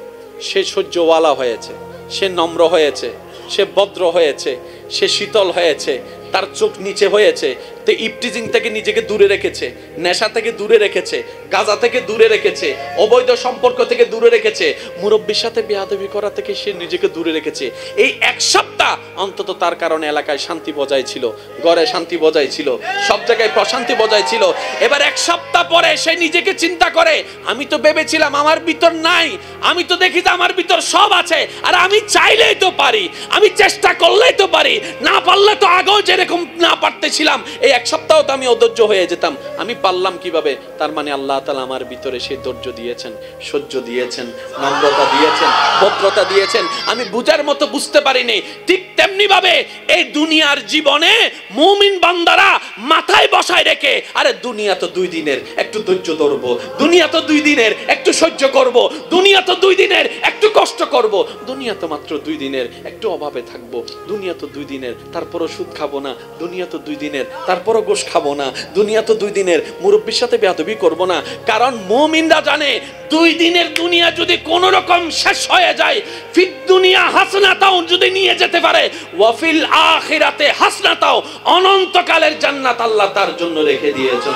সে সহ্যওয়ালা হয়েছে, সে নম্র হয়েছে, সে ভদ্র হয়েছে, সে শীতল হয়েছে, তার চোখ নিচে হয়েছে, তে ইপটিজিং থেকে নিজেকে দূরে রেখেছে, নেশা থেকে দূরে রেখেছে, গাঁজা থেকে দূরে রেখেছে, অবৈধ সম্পর্ক থেকে দূরে রেখেছে, মুরব্বির সাথে বেয়াদবি করা থেকে সে নিজেকে দূরে রেখেছে। এই এক সপ্তাহ অন্তত তার কারণে এলাকায় শান্তি বজায় ছিল, ঘরে শান্তি বজায় ছিল, সব জায়গায় প্রশান্তি বজায় ছিল। এবার এক সপ্তাহ পরে সে নিজেকে চিন্তা করে, আমি তো ভেবেছিলাম আমার ভিতর নাই, আমি তো দেখি যে আমার ভিতর সব আছে, আর আমি চাইলেই তো পারি, আমি চেষ্টা করলেই তো পারি, না পারলে তো আগেও যেরকম না পারতেছিলাম, এই এক সপ্তাহ তো আমি অধৈর্য হয়ে যেতাম, আমি পারলাম কিভাবে? তার মানে আল্লাহ তাআলা আমার ভিতরে সেই ধৈর্য দিয়েছেন, সহ্য দিয়েছেন, নম্রতা দিয়েছেন, ভদ্রতা দিয়েছেন, আমি বুঝার মতো বুঝতে পারিনি। ঠিক তেমনি ভাবে এই দুনিয়ার জীবনে মুমিন বান্দারা মাথায় বসায় রেখে, আরে দুনিয়া তো 2 দিনের, একটু ধৈর্য ধরবো, দুনিয়া তো 2 দিনের, একটু সহ্য করব, দুনিয়া তো 2 দিনের, একটু কষ্ট করব, দুনিয়া তো মাত্র 2 দিনের, একটু অভাবে থাকবো, দুনিয়া তো 2 দিনের, তারপরও সুদ খাবো না, দুনিয়া তো 2 দিনের, তারপরও গোশ খাবো না, দুনিয়া তো 2 দিনের, মুরব্বির সাথে বেয়াদবি করবো না। কারণ মুমিনরা জানে 2 দিনের দুনিয়া যদি কোন রকম শেষ হয়ে যায়, ফিদ দুনিয়া হাসনাতাও যদি নিয়ে যেতে পারে, ওয়াফিল আখিরাতে হাসনাতাও, অনন্তকালের জান্নাত আল্লাহ তার জন্য রেখে দিয়েছেন।